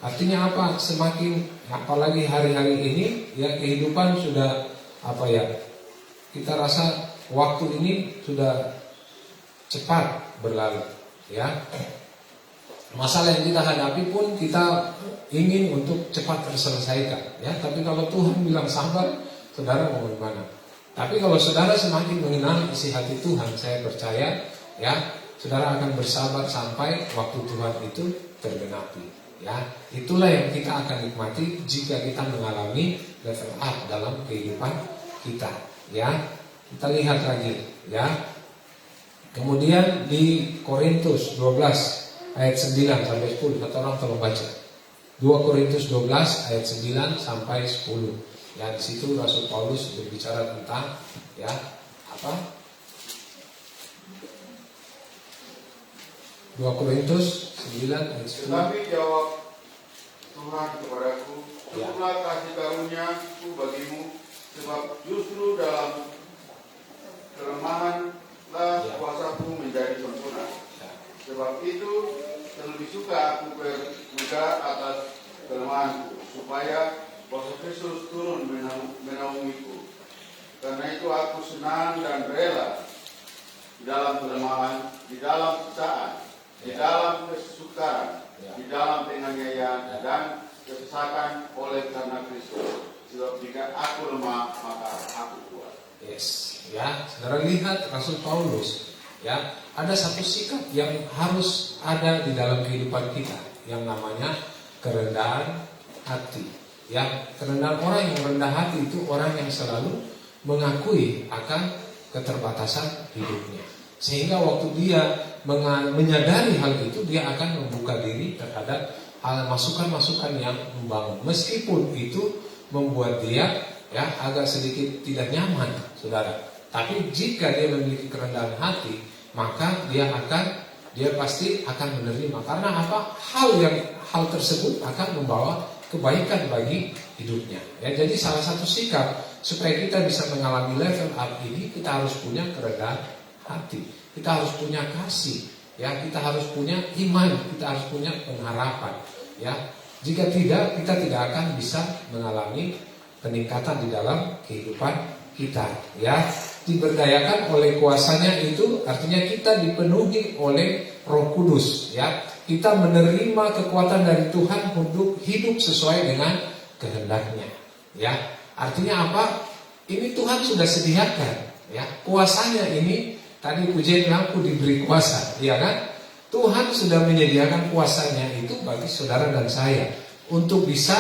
Artinya apa? Semakin, apalagi hari-hari ini, ya, kehidupan sudah apa ya? Kita rasa waktu ini sudah cepat berlalu, ya. Masalah yang kita hadapi pun kita ingin untuk cepat terselesaikan, ya. Tapi kalau Tuhan bilang sabar, saudara mau gimana? Tapi kalau saudara semakin mengenal isi hati Tuhan, saya percaya, ya, saudara akan bersabar sampai waktu Tuhan itu tergenapi, ya. Itulah yang kita akan nikmati jika kita mengalami level up dalam kehidupan kita, ya. Kita lihat lagi, ya. Kemudian di Korintus 12 ayat 9 sampai 10, kata orang tolong baca. 2 Korintus 12 ayat 9 sampai 10. Ya, di situ Rasul Paulus berbicara tentang, ya, apa? 2 Korintus 9 ayat 10.
Tetapi jawab Tuhan kepadaku, cukuplah kasih karunia-Ku bagimu, sebab justru dalam kelemahanlah kuasa-Ku menjadi sempurna. Sebab itu terlebih suka aku bermudah atas kelemahanku, supaya kuasa Kristus turun menaungiku. Karena itu aku senang dan rela di dalam kelemahan, di dalam siksaan, di dalam kesukaran, di dalam penganiayaan dan kesesakan oleh karena Kristus. Sebab jika aku lemah, maka aku kuat.
Yes, ya, saudara lihat Rasul Paulus, ya, ada satu sikap yang harus ada di dalam kehidupan kita, yang namanya kerendahan hati. Ya, kerendahan, orang yang rendah hati itu orang yang selalu mengakui akan keterbatasan hidupnya. Sehingga waktu dia menyadari hal itu, dia akan membuka diri terhadap hal masukan-masukan yang membangun. Meskipun itu membuat dia, ya, agak sedikit tidak nyaman, saudara. Tapi jika dia memiliki kerendahan hati, maka dia pasti akan menerima. Karena apa? Hal tersebut akan membawa kebaikan bagi hidupnya. Ya, jadi salah satu sikap supaya kita bisa mengalami level up ini, kita harus punya kerendahan hati. Kita harus punya kasih. Ya, kita harus punya iman. Kita harus punya pengharapan. Ya, jika tidak, kita tidak akan bisa mengalami peningkatan di dalam kehidupan kita. Ya, diberdayakan oleh kuasanya itu artinya kita dipenuhi oleh Roh Kudus. Ya, kita menerima kekuatan dari Tuhan untuk hidup sesuai dengan kehendaknya. Ya, artinya apa? Ini Tuhan sudah sediakan. Ya, kuasanya ini tadi pujian aku diberi kuasa, ya kan? Tuhan sudah menyediakan kuasanya itu bagi saudara dan saya untuk bisa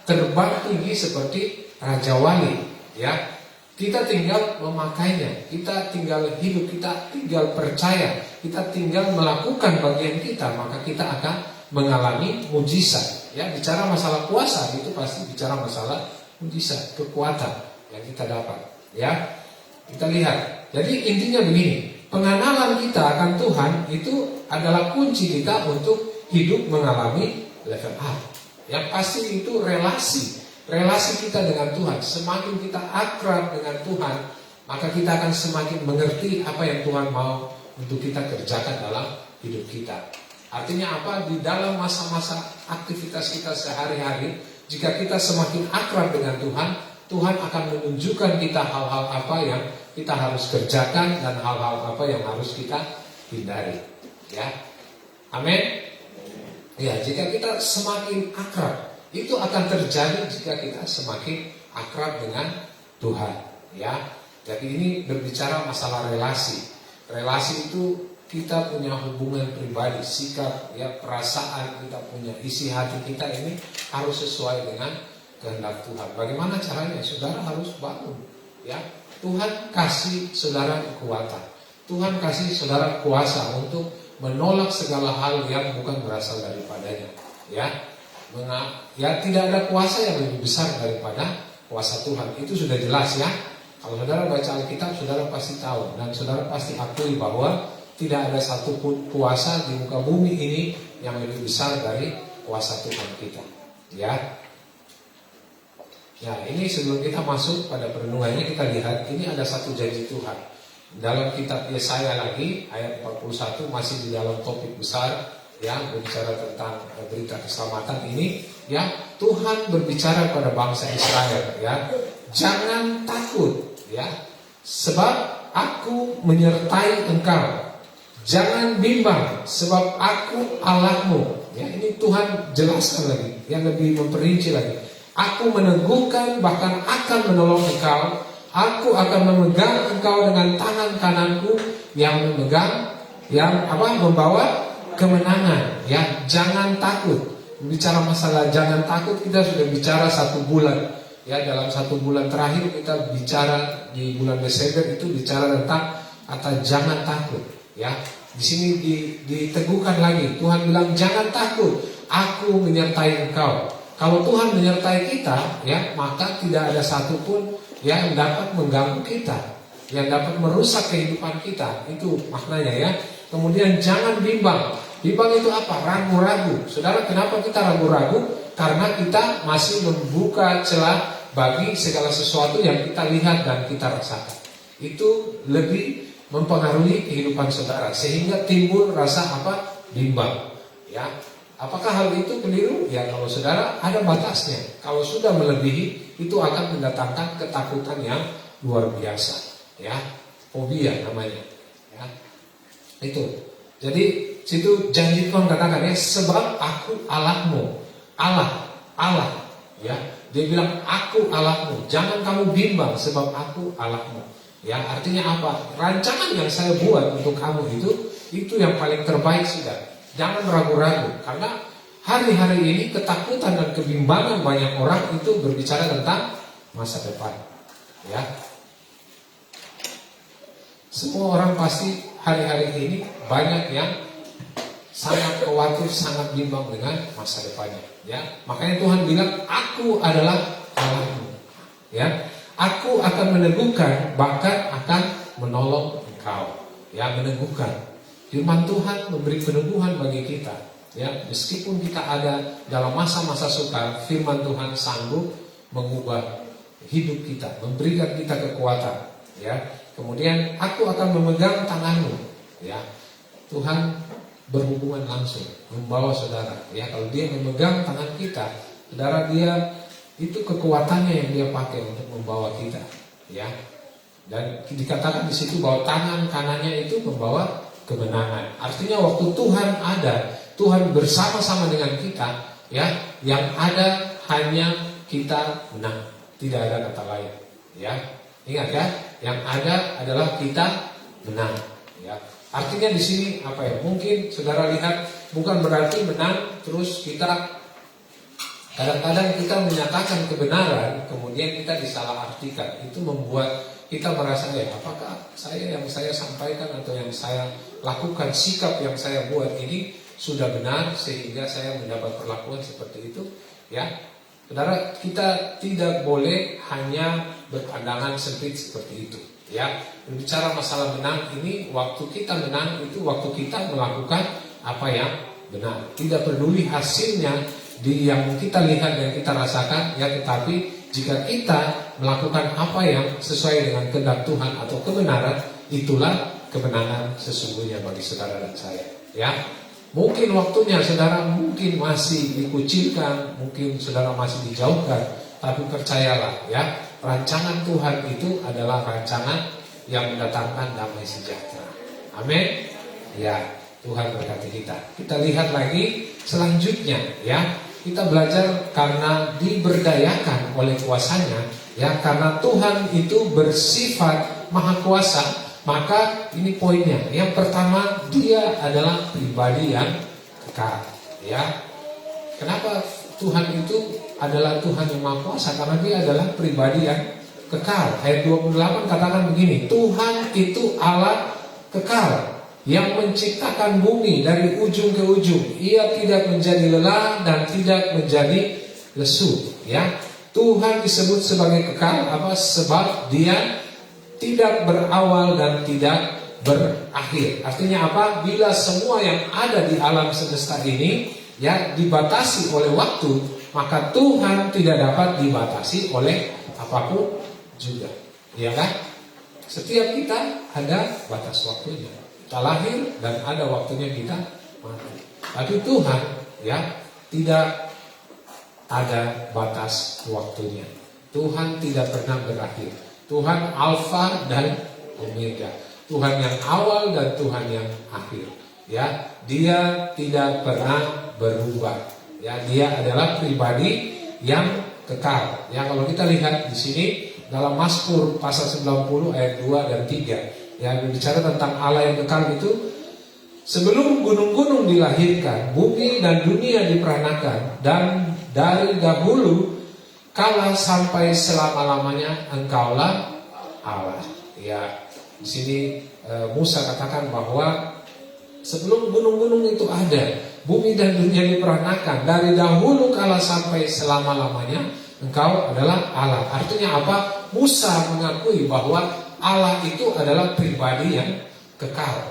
terbang tinggi seperti Raja Wali. Ya, kita tinggal memakainya, kita tinggal hidup, kita tinggal percaya, kita tinggal melakukan bagian kita, maka kita akan mengalami mujizat. Ya, bicara masalah kuasa itu pasti bicara masalah mujizat, kekuatan yang kita dapat. Ya, kita lihat. Jadi intinya begini, pengenalan kita akan Tuhan itu adalah kunci kita untuk hidup mengalami level up. Yang pasti itu relasi kita dengan Tuhan. Semakin kita akrab dengan Tuhan, maka kita akan semakin mengerti apa yang Tuhan mau untuk kita kerjakan dalam hidup kita. Artinya apa? Di dalam masa-masa aktivitas kita sehari-hari, jika kita semakin akrab dengan Tuhan, Tuhan akan menunjukkan kita hal-hal apa yang kita harus kerjakan dan hal-hal apa yang harus kita hindari. Ya, amin. Ya, jika kita semakin akrab, itu akan terjadi jika kita semakin akrab dengan Tuhan. Ya, jadi ini berbicara masalah relasi. Relasi itu kita punya hubungan pribadi, sikap, ya, perasaan kita punya, isi hati kita ini harus sesuai dengan kehendak Tuhan. Bagaimana caranya? Saudara harus bangun. Ya, Tuhan kasih saudara kekuatan. Tuhan kasih saudara kuasa untuk menolak segala hal yang bukan berasal daripadanya. Ya, ya, tidak ada kuasa yang lebih besar daripada kuasa Tuhan. Itu sudah jelas ya. Kalau saudara baca Alkitab, saudara pasti tahu dan saudara pasti akui bahwa tidak ada satupun kuasa di muka bumi ini yang lebih besar dari kuasa Tuhan kita. Ya. Ya, ini sebelum kita masuk pada perenungannya, kita lihat ini ada satu janji Tuhan. Dalam kitab Yesaya lagi ayat 41 masih di dalam topik besar, ya, berbicara tentang berita keselamatan ini, ya. Tuhan berbicara pada bangsa Israel, ya. Jangan takut, ya, sebab aku menyertai engkau. Jangan bimbang, sebab aku Allahmu. Ya, ini Tuhan jelaskan lagi, yang lebih memperinci lagi. Aku meneguhkan, bahkan akan menolong engkau. Aku akan memegang engkau dengan tangan kananku yang memegang, yang apa, membawa kemenangan. Ya, jangan takut. Bicara masalah jangan takut, kita sudah bicara 1 bulan. Ya, dalam 1 bulan terakhir kita bicara di bulan Desember itu bicara tentang kata jangan takut. Ya, di sini diteguhkan lagi. Tuhan bilang jangan takut. Aku menyertai engkau. Kalau Tuhan menyertai kita, ya, maka tidak ada satupun yang dapat mengganggu kita, yang dapat merusak kehidupan kita. Itu maknanya ya. Kemudian jangan bimbang. Bimbang itu apa? Ragu-ragu. Saudara, kenapa kita ragu-ragu? Karena kita masih membuka celah bagi segala sesuatu yang kita lihat dan kita rasakan. Itu lebih mempengaruhi kehidupan saudara sehingga timbul rasa apa? Bimbang. Ya. Apakah hal itu keliru? Ya, kalau saudara ada batasnya. Kalau sudah melebihi, itu akan mendatangkan ketakutan yang luar biasa. Ya, fobia namanya. Ya, itu. Jadi situ janji Tuhan katakan ya, sebab aku Allahmu, Allah. Ya, dia bilang aku Allahmu. Jangan kamu bimbang, sebab aku Allahmu. Ya, artinya apa? Rancangan yang saya buat untuk kamu itu yang paling terbaik sudah. Jangan ragu-ragu, karena hari-hari ini ketakutan dan kebimbangan banyak orang itu berbicara tentang masa depan. Ya, semua orang pasti hari-hari ini banyak yang sangat khawatir, sangat bimbang dengan masa depannya. Ya, makanya Tuhan bilang, aku adalah Allahmu. Ya, aku akan meneguhkan, bahkan akan menolong engkau. Ya, meneguhkan. Firman Tuhan memberi peneguhan bagi kita. Ya, meskipun kita ada dalam masa-masa sukar, firman Tuhan sanggup mengubah hidup kita, memberikan kita kekuatan. Ya, kemudian aku akan memegang tanganmu. Ya, Tuhan berhubungan langsung membawa saudara. Ya, kalau dia memegang tangan kita, saudara, dia itu kekuatannya yang dia pakai untuk membawa kita. Ya, dan dikatakan di situ bahwa tangan kanannya itu membawa kemenangan. Artinya waktu Tuhan ada, Tuhan bersama-sama dengan kita, ya, yang ada hanya kita menang, tidak ada kata lain. Ya, ingat ya, yang ada adalah kita menang. Ya, artinya di sini apa ya? Mungkin saudara lihat, bukan berarti menang terus kita kadang-kadang kita menyatakan kebenaran, kemudian kita disalahartikan. Itu membuat kita merasa ya, apakah yang saya sampaikan atau yang saya lakukan, sikap yang saya buat ini sudah benar sehingga saya mendapat perlakuan seperti itu. Ya, saudara, kita tidak boleh hanya berpandangan sempit seperti itu. Ya, berbicara masalah menang ini, waktu kita menang itu waktu kita melakukan apa yang benar. Tidak peduli hasilnya yang kita lihat dan kita rasakan, ya, tetapi Jika kita melakukan apa yang sesuai dengan kehendak Tuhan atau kebenaran, itulah kebenaran sesungguhnya bagi saudara dan saya. Ya, mungkin waktunya saudara mungkin masih dikucilkan, mungkin saudara masih dijauhkan, tapi percayalah ya, rancangan Tuhan itu adalah rancangan yang mendatangkan damai sejahtera. Amin. Ya, Tuhan berkati kita. Kita lihat lagi selanjutnya ya. Kita belajar karena diberdayakan oleh kuasanya ya, karena Tuhan itu bersifat maha kuasa, maka ini poinnya. Yang pertama, dia adalah pribadi yang kekal ya. Kenapa Tuhan itu adalah Tuhan yang maha kuasa? Karena dia adalah pribadi yang kekal. Ayat 28 katakan begini, Tuhan itu Allah kekal yang menciptakan bumi dari ujung ke ujung. Ia tidak menjadi lelah dan tidak menjadi lesu ya. Tuhan disebut sebagai kekal apa? Sebab dia tidak berawal dan tidak berakhir. Artinya apa? Bila semua yang ada di alam semesta ini ya dibatasi oleh waktu, maka Tuhan tidak dapat dibatasi oleh apapun juga. Iya kan? Setiap kita ada batas waktunya. Kita lahir dan ada waktunya kita mati. Tapi Tuhan ya tidak ada batas waktunya. Tuhan tidak pernah berakhir. Tuhan Alfa dan Omega. Tuhan yang awal dan Tuhan yang akhir. Ya, dia tidak pernah berubah. Ya, dia adalah pribadi yang kekal. Ya, kalau kita lihat di sini dalam Mazmur pasal 90 ayat 2 dan 3 yang bicara tentang Allah yang kekal itu, sebelum gunung-gunung dilahirkan, bumi dan dunia diperanakan, dan dari dahulu kala sampai selama-lamanya Engkaulah Allah. Ya, di sini Musa katakan bahwa sebelum gunung-gunung itu ada, bumi dan dunia diperanakan, dari dahulu kala sampai selama-lamanya Engkau adalah Allah. Artinya apa? Musa mengakui bahwa Allah itu adalah pribadi yang kekal.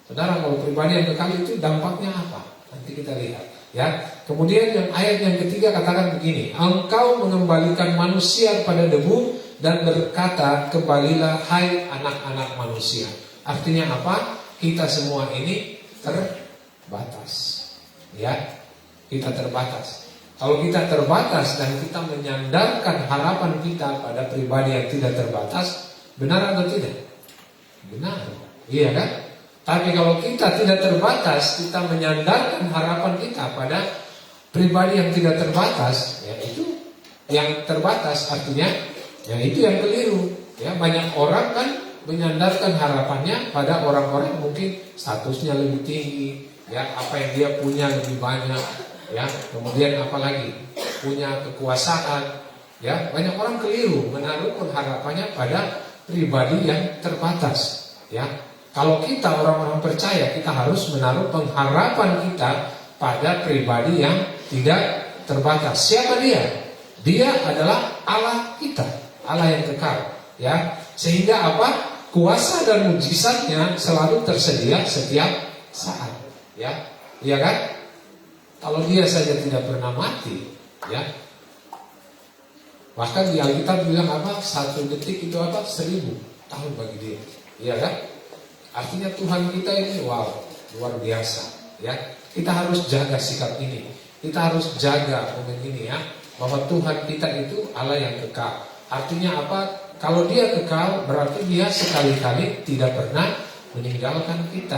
Saudara, kalau pribadi yang kekal itu dampaknya apa? Nanti kita lihat ya. Kemudian yang ayat yang ketiga katakan begini, Engkau mengembalikan manusia pada debu dan berkata, kembalilah hai anak-anak manusia. Artinya apa? Kita semua ini terbatas. Ya, kita terbatas. Kalau kita terbatas dan kita menyandarkan harapan kita pada pribadi yang tidak terbatas, benar atau tidak? Benar, iya kan? Tapi kalau kita tidak terbatas, kita menyandarkan harapan kita pada pribadi yang tidak terbatas, ya itu yang terbatas, artinya ya itu yang keliru. Ya, banyak orang kan menyandarkan harapannya pada orang-orang mungkin statusnya lebih tinggi, ya apa yang dia punya lebih banyak, ya kemudian apalagi punya kekuasaan, ya banyak orang keliru menaruhkan harapannya pada pribadi yang terbatas. Ya, kalau kita orang-orang percaya, kita harus menaruh pengharapan kita pada pribadi yang tidak terbatas. Siapa dia? Dia adalah Allah kita, Allah yang kekal. Ya, sehingga apa? Kuasa dan mujizatnya selalu tersedia setiap saat. Ya, iya kan? Kalau dia saja tidak pernah mati, ya. Bahkan di Alkitab bilang apa? 1 detik itu apa? 1000 tahun bagi dia. Iya kan? Artinya Tuhan kita ini wow, luar biasa. Ya, kita harus jaga sikap ini. Kita harus jaga momen ini ya, bahwa Tuhan kita itu Allah yang kekal. Artinya apa? Kalau dia kekal, berarti dia sekali-kali tidak pernah meninggalkan kita.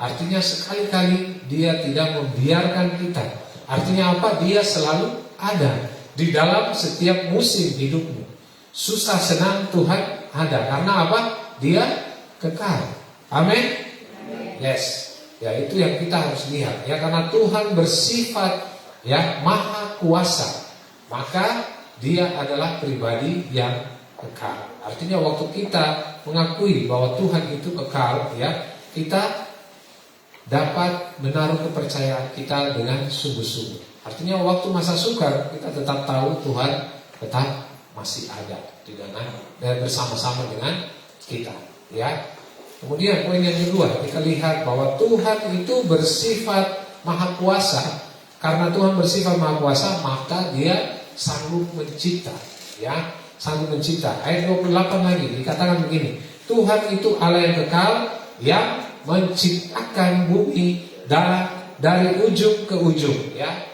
Artinya sekali-kali dia tidak membiarkan kita. Artinya apa? Dia selalu ada di dalam setiap musim hidupmu. Susah senang Tuhan ada. Karena apa? Dia kekal. Amin. Yes. Ya, itu yang kita harus lihat. Ya, karena Tuhan bersifat ya maha kuasa, maka dia adalah pribadi yang kekal. Artinya waktu kita mengakui bahwa Tuhan itu kekal, ya, kita dapat menaruh kepercayaan kita dengan sungguh-sungguh. Artinya waktu masa sukar kita tetap tahu Tuhan tetap masih ada di dalam dan bersama-sama dengan kita, ya. Kemudian poin yang kedua, kita lihat bahwa Tuhan itu bersifat maha kuasa. Karena Tuhan bersifat maha kuasa, maka dia sanggup mencipta. ya, sanggup mencipta. Ayat 28 lagi dikatakan begini, Tuhan itu Allah yang kekal, yang menciptakan bumi dari ujung ke ujung, ya.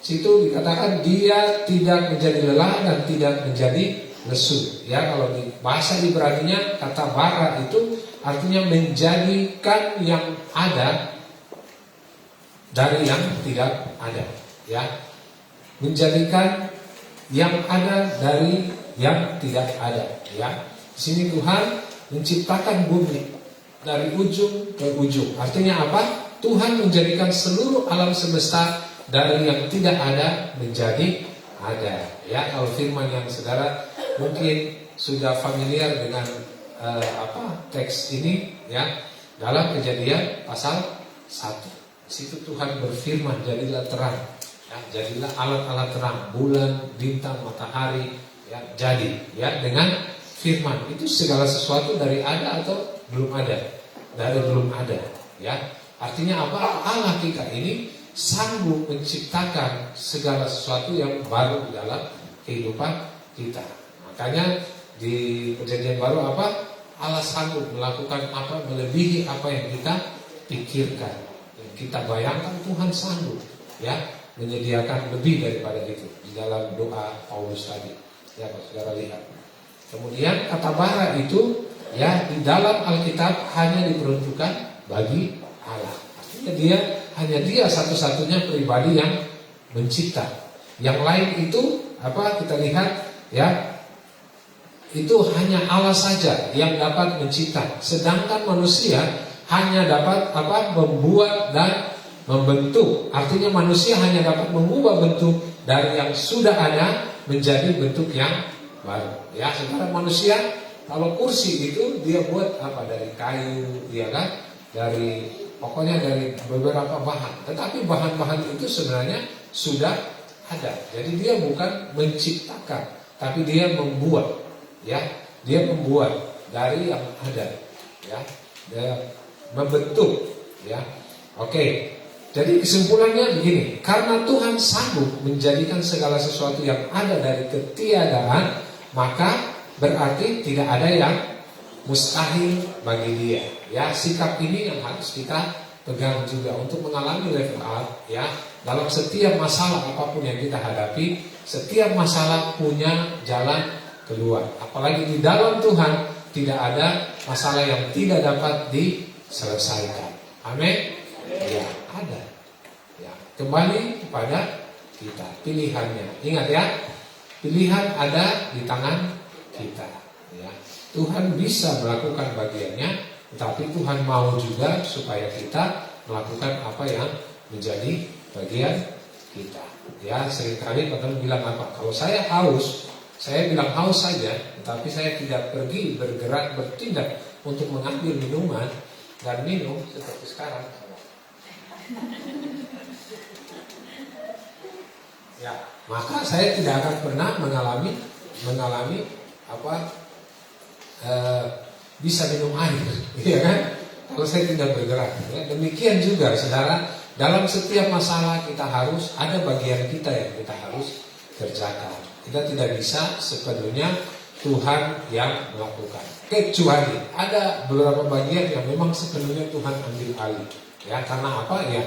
Situ dikatakan dia tidak menjadi lelah dan tidak menjadi lesu, ya. Kalau di bahasa Ibrani-nya kata bara itu artinya menjadikan yang ada dari yang tidak ada, ya. Menjadikan yang ada dari yang tidak ada, ya. Di sini Tuhan menciptakan bumi dari ujung ke ujung. Artinya apa? Tuhan menjadikan seluruh alam semesta dari yang tidak ada menjadi ada. Ya, kalau firman yang saudara mungkin sudah familiar dengan teks ini, ya, dalam Kejadian pasal 1. Di situ Tuhan berfirman, jadilah terang. Ya, jadilah alat-alat terang, bulan, bintang, matahari, ya, jadi, ya, dengan firman. Itu segala sesuatu dari ada atau belum ada? Dari belum ada, ya. Artinya apa? Allah kita ini sanggup menciptakan segala sesuatu yang baru dalam kehidupan kita. Makanya di Perjanjian Baru apa? Allah sanggup melakukan apa? Melebihi apa yang kita pikirkan, yang kita bayangkan. Tuhan sanggup, ya, menyediakan lebih daripada itu di dalam doa Paulus tadi, ya, kalau saudara lihat. Kemudian kata bara itu, ya, di dalam Alkitab hanya diperuntukkan bagi Allah. Artinya hanya dia satu-satunya pribadi yang mencipta. Yang lain itu apa? Kita lihat, ya, itu hanya Allah saja yang dapat mencipta. Sedangkan manusia hanya dapat apa? Membuat dan membentuk. Artinya manusia hanya dapat mengubah bentuk dari yang sudah ada menjadi bentuk yang baru. Ya, sekarang manusia kalau kursi itu dia buat apa? Dari kayu, dia kan, pokoknya dari beberapa bahan. Tetapi bahan-bahan itu sebenarnya sudah ada. Jadi dia bukan menciptakan, tapi dia membuat, ya. Dia membuat dari yang ada, ya. Dia membentuk, ya. Oke. Jadi kesimpulannya begini, karena Tuhan sanggup menjadikan segala sesuatu yang ada dari ketiadaan, maka berarti tidak ada yang mustahil bagi dia. Ya, sikap ini yang harus kita pegang juga untuk mengalami level up, ya. Dalam setiap masalah apapun yang kita hadapi, setiap masalah punya jalan keluar. Apalagi di dalam Tuhan tidak ada masalah yang tidak dapat diselesaikan. Amin. Ya, ada. Ya, kembali kepada kita, pilihannya. Ingat, ya, pilihan ada di tangan kita, ya. Tuhan bisa melakukan bagiannya, tapi Tuhan mau juga supaya kita melakukan apa yang menjadi bagian kita. Ya, seringkali orang bilang apa? Kalau saya haus, saya bilang haus saja, tapi saya tidak pergi bergerak bertindak untuk mengambil minuman dan minum seperti sekarang. Ya, maka saya tidak akan pernah mengalami apa? Bisa minum air, ya kan? Kalau saya tidak bergerak, ya. Demikian juga, saudara, dalam setiap masalah kita harus ada bagian kita yang kita harus kerjakan. Kita tidak bisa sepenuhnya Tuhan yang melakukan. Kecuali ada beberapa bagian yang memang sepenuhnya Tuhan ambil alih. Ya, karena apa? Ya,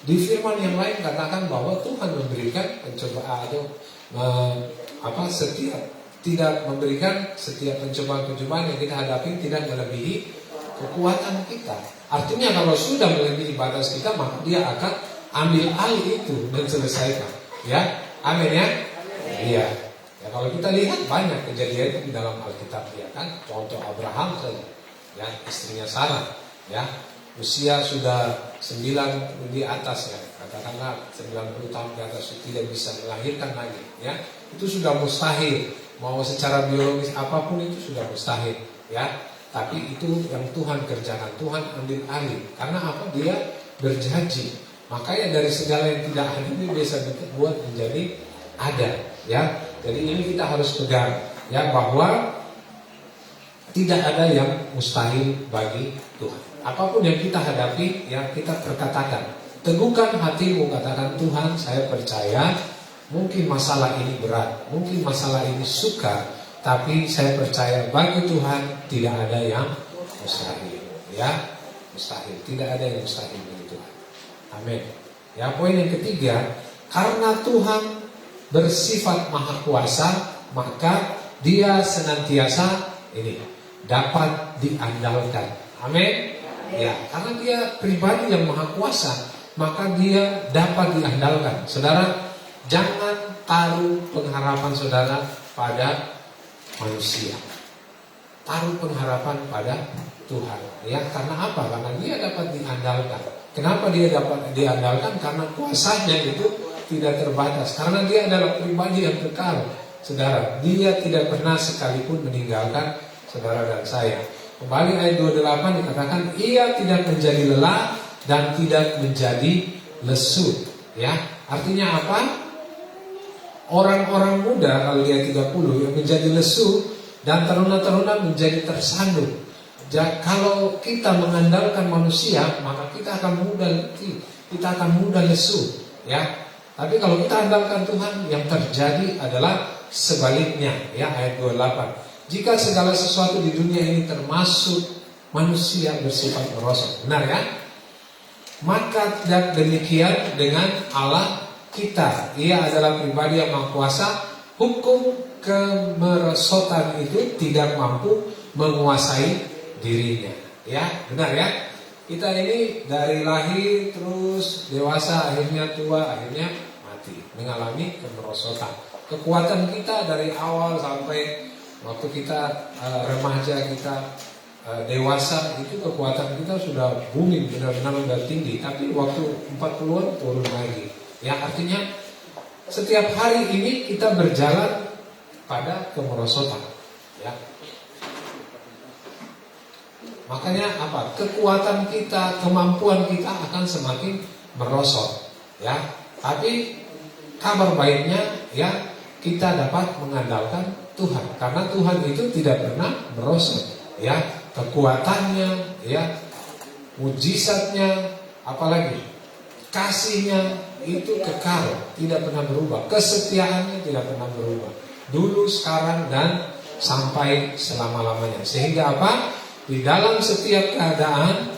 di firman yang lain katakan bahwa Tuhan memberikan pencobaan atau tidak memberikan setiap pencobaan-pencobaan yang kita hadapi tidak melebihi kekuatan kita. Artinya kalau sudah melebihi batas kita, maka dia akan ambil alih itu dan selesaikan. Ya, amin, ya. Iya. Ya, kalau kita lihat banyak kejadian itu di dalam Alkitab, ya kan. Contoh Abraham saja, ya, istrinya Sarah, ya, usia sudah 9 di atas, ya, katakanlah 90 tahun di atas, tidak bisa melahirkan lagi, ya. Itu sudah mustahil. Mau secara biologis apapun itu sudah mustahil, ya. Tapi itu yang Tuhan kerjakan, Tuhan ambil alih. Karena apa? Dia berjanji. Makanya dari segala yang tidak ada itu bisa dibuat menjadi ada, ya. Jadi ini kita harus pegang, ya, bahwa tidak ada yang mustahil bagi Tuhan. Apapun yang kita hadapi, ya, kita perkatakan, teguhkan hatimu, katakan, Tuhan, saya percaya Mungkin masalah ini berat, mungkin masalah ini sukar, tapi saya percaya bagi Tuhan tidak ada yang mustahil. Ya, mustahil. Tidak ada yang mustahil bagi Tuhan. Amin. Ya, poin yang ketiga, karena Tuhan bersifat maha kuasa, maka Dia senantiasa ini dapat diandalkan. Amin. Ya, karena Dia pribadi yang maha kuasa, maka Dia dapat diandalkan. Saudara, jangan taruh pengharapan saudara pada manusia. Taruh pengharapan pada Tuhan. Ya, karena apa? Karena Dia dapat diandalkan. Kenapa Dia dapat diandalkan? Karena kuasanya itu tidak terbatas. Karena Dia adalah pribadi yang kekal. Saudara, Dia tidak pernah sekalipun meninggalkan saudara dan saya. Kembali ayat 28 dikatakan, Ia tidak menjadi lelah dan tidak menjadi lesu. Ya, artinya apa? Orang-orang muda kalau dia 30 yang menjadi lesu dan taruna-taruna menjadi tersandung. Kalau kita mengandalkan manusia, maka kita akan mudah letih, kita akan mudah lesu. Ya, tapi kalau kita andalkan Tuhan, yang terjadi adalah sebaliknya. Ya, ayat 28. Jika segala sesuatu di dunia ini termasuk manusia bersifat merosot, benar ya? Maka tidak demikian dengan Allah kita. Ia adalah pribadi yang maha kuasa. Hukum kemerosotan itu tidak mampu menguasai dirinya. Ya, benar ya? Kita ini dari lahir terus dewasa, akhirnya tua, akhirnya mati, mengalami kemerosotan. Kekuatan kita dari awal sampai waktu kita remaja, kita dewasa, itu kekuatan kita sudah booming, benar-benar sudah tinggi. Tapi waktu 40-an turun lagi. Ya, artinya setiap hari ini kita berjalan pada kemerosotan. Ya. Makanya apa? Kekuatan kita, kemampuan kita akan semakin merosot. Ya. Tapi kabar baiknya, ya, kita dapat mengandalkan Tuhan. Karena Tuhan itu tidak pernah merosot. Ya, kekuatannya, ya, mujizatnya, apalagi kasihnya itu kekal, tidak pernah berubah. Kesetiaannya tidak pernah berubah. Dulu, sekarang, dan sampai selama-lamanya. Sehingga apa? Di dalam setiap keadaan,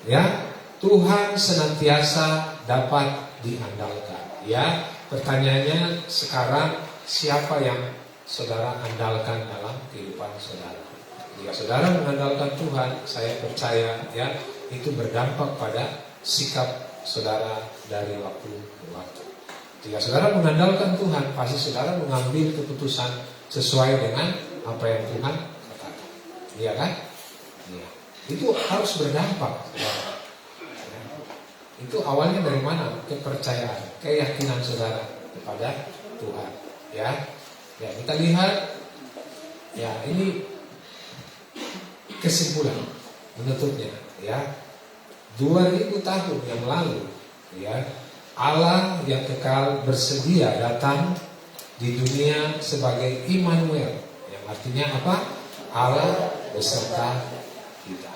ya, Tuhan senantiasa dapat diandalkan. Ya, pertanyaannya sekarang, siapa yang saudara andalkan dalam kehidupan saudara? Jika saudara mengandalkan Tuhan, saya percaya, ya, itu berdampak pada sikap saudara dari waktu ke waktu. Jika saudara mengandalkan Tuhan, pasti saudara mengambil keputusan sesuai dengan apa yang Tuhan katakan. Iya kan? Ya. Itu harus berdampak. Ya. Itu awalnya dari mana? Kepercayaan, keyakinan saudara kepada Tuhan. Ya, ya, kita lihat. Ya, ini kesimpulan menutupnya. Ya, 2000 tahun yang lalu, ya, Allah yang kekal bersedia datang di dunia sebagai Immanuel, yang artinya apa? Allah beserta kita,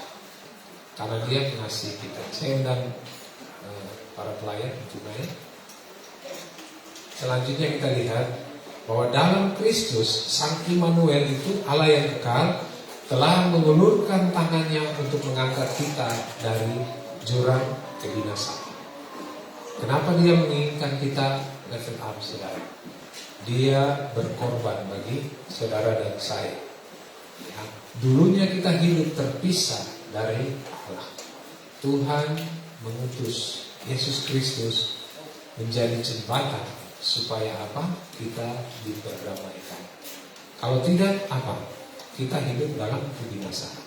karena Dia mengasihi kita. Saya undang para pelayan untuk naik. Selanjutnya kita lihat bahwa dalam Kristus Sang Immanuel itu Allah yang kekal telah mengulurkan tangannya untuk mengangkat kita dari jurang kebinasaan. Kenapa Dia menginginkan kita level up, saudara? Dia berkorban bagi saudara dan saya. Ya, dulunya kita hidup terpisah dari Allah. Tuhan mengutus Yesus Kristus menjadi jembatan supaya apa? Kita diperdamaikan. Kalau tidak, apa? Kita hidup dalam kebinasaan.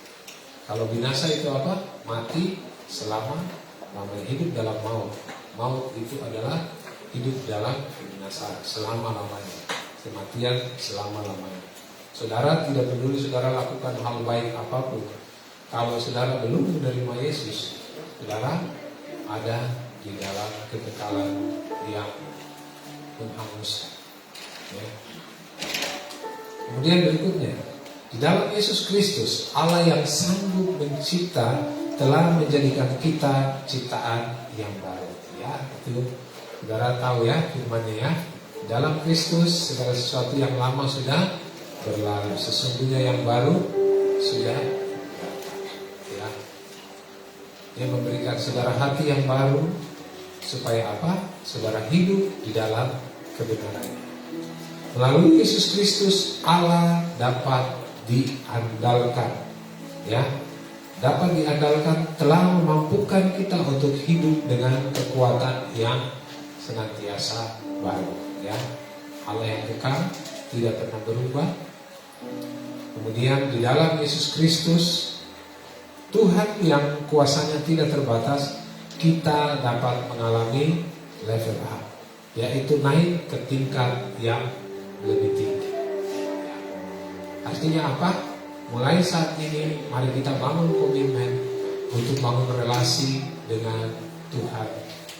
Kalau binasa itu apa? Mati selama-lamanya, hidup dalam maut. Maut itu adalah hidup dalam kebinasaan selama-lamanya, kematian selama-lamanya. Saudara, tidak peduli saudara lakukan hal baik apapun, kalau saudara belum menerima Yesus, saudara ada di dalam kekekalan yang menghanguskan. Ya. Kemudian berikutnya, di dalam Yesus Kristus, Allah yang sanggup mencipta telah menjadikan kita ciptaan yang baru. Ya, itu saudara tahu ya firman-Nya ya. Dalam Kristus segala sesuatu yang lama sudah berlalu, sesungguhnya yang baru sudah datang. Ya. Dia memberikan saudara hati yang baru supaya apa? Saudara hidup di dalam kebenaran. Melalui Yesus Kristus Allah dapat diandalkan. Ya. Dapat diandalkan, telah memampukan kita untuk hidup dengan kekuatan yang senantiasa baru. Ya, Allah yang kekal, tidak pernah berubah. Kemudian di dalam Yesus Kristus, Tuhan yang kuasanya tidak terbatas, kita dapat mengalami level up, yaitu naik ke tingkat yang lebih tinggi. Ya. Artinya apa? Mulai saat ini, mari kita bangun komitmen untuk bangun relasi dengan Tuhan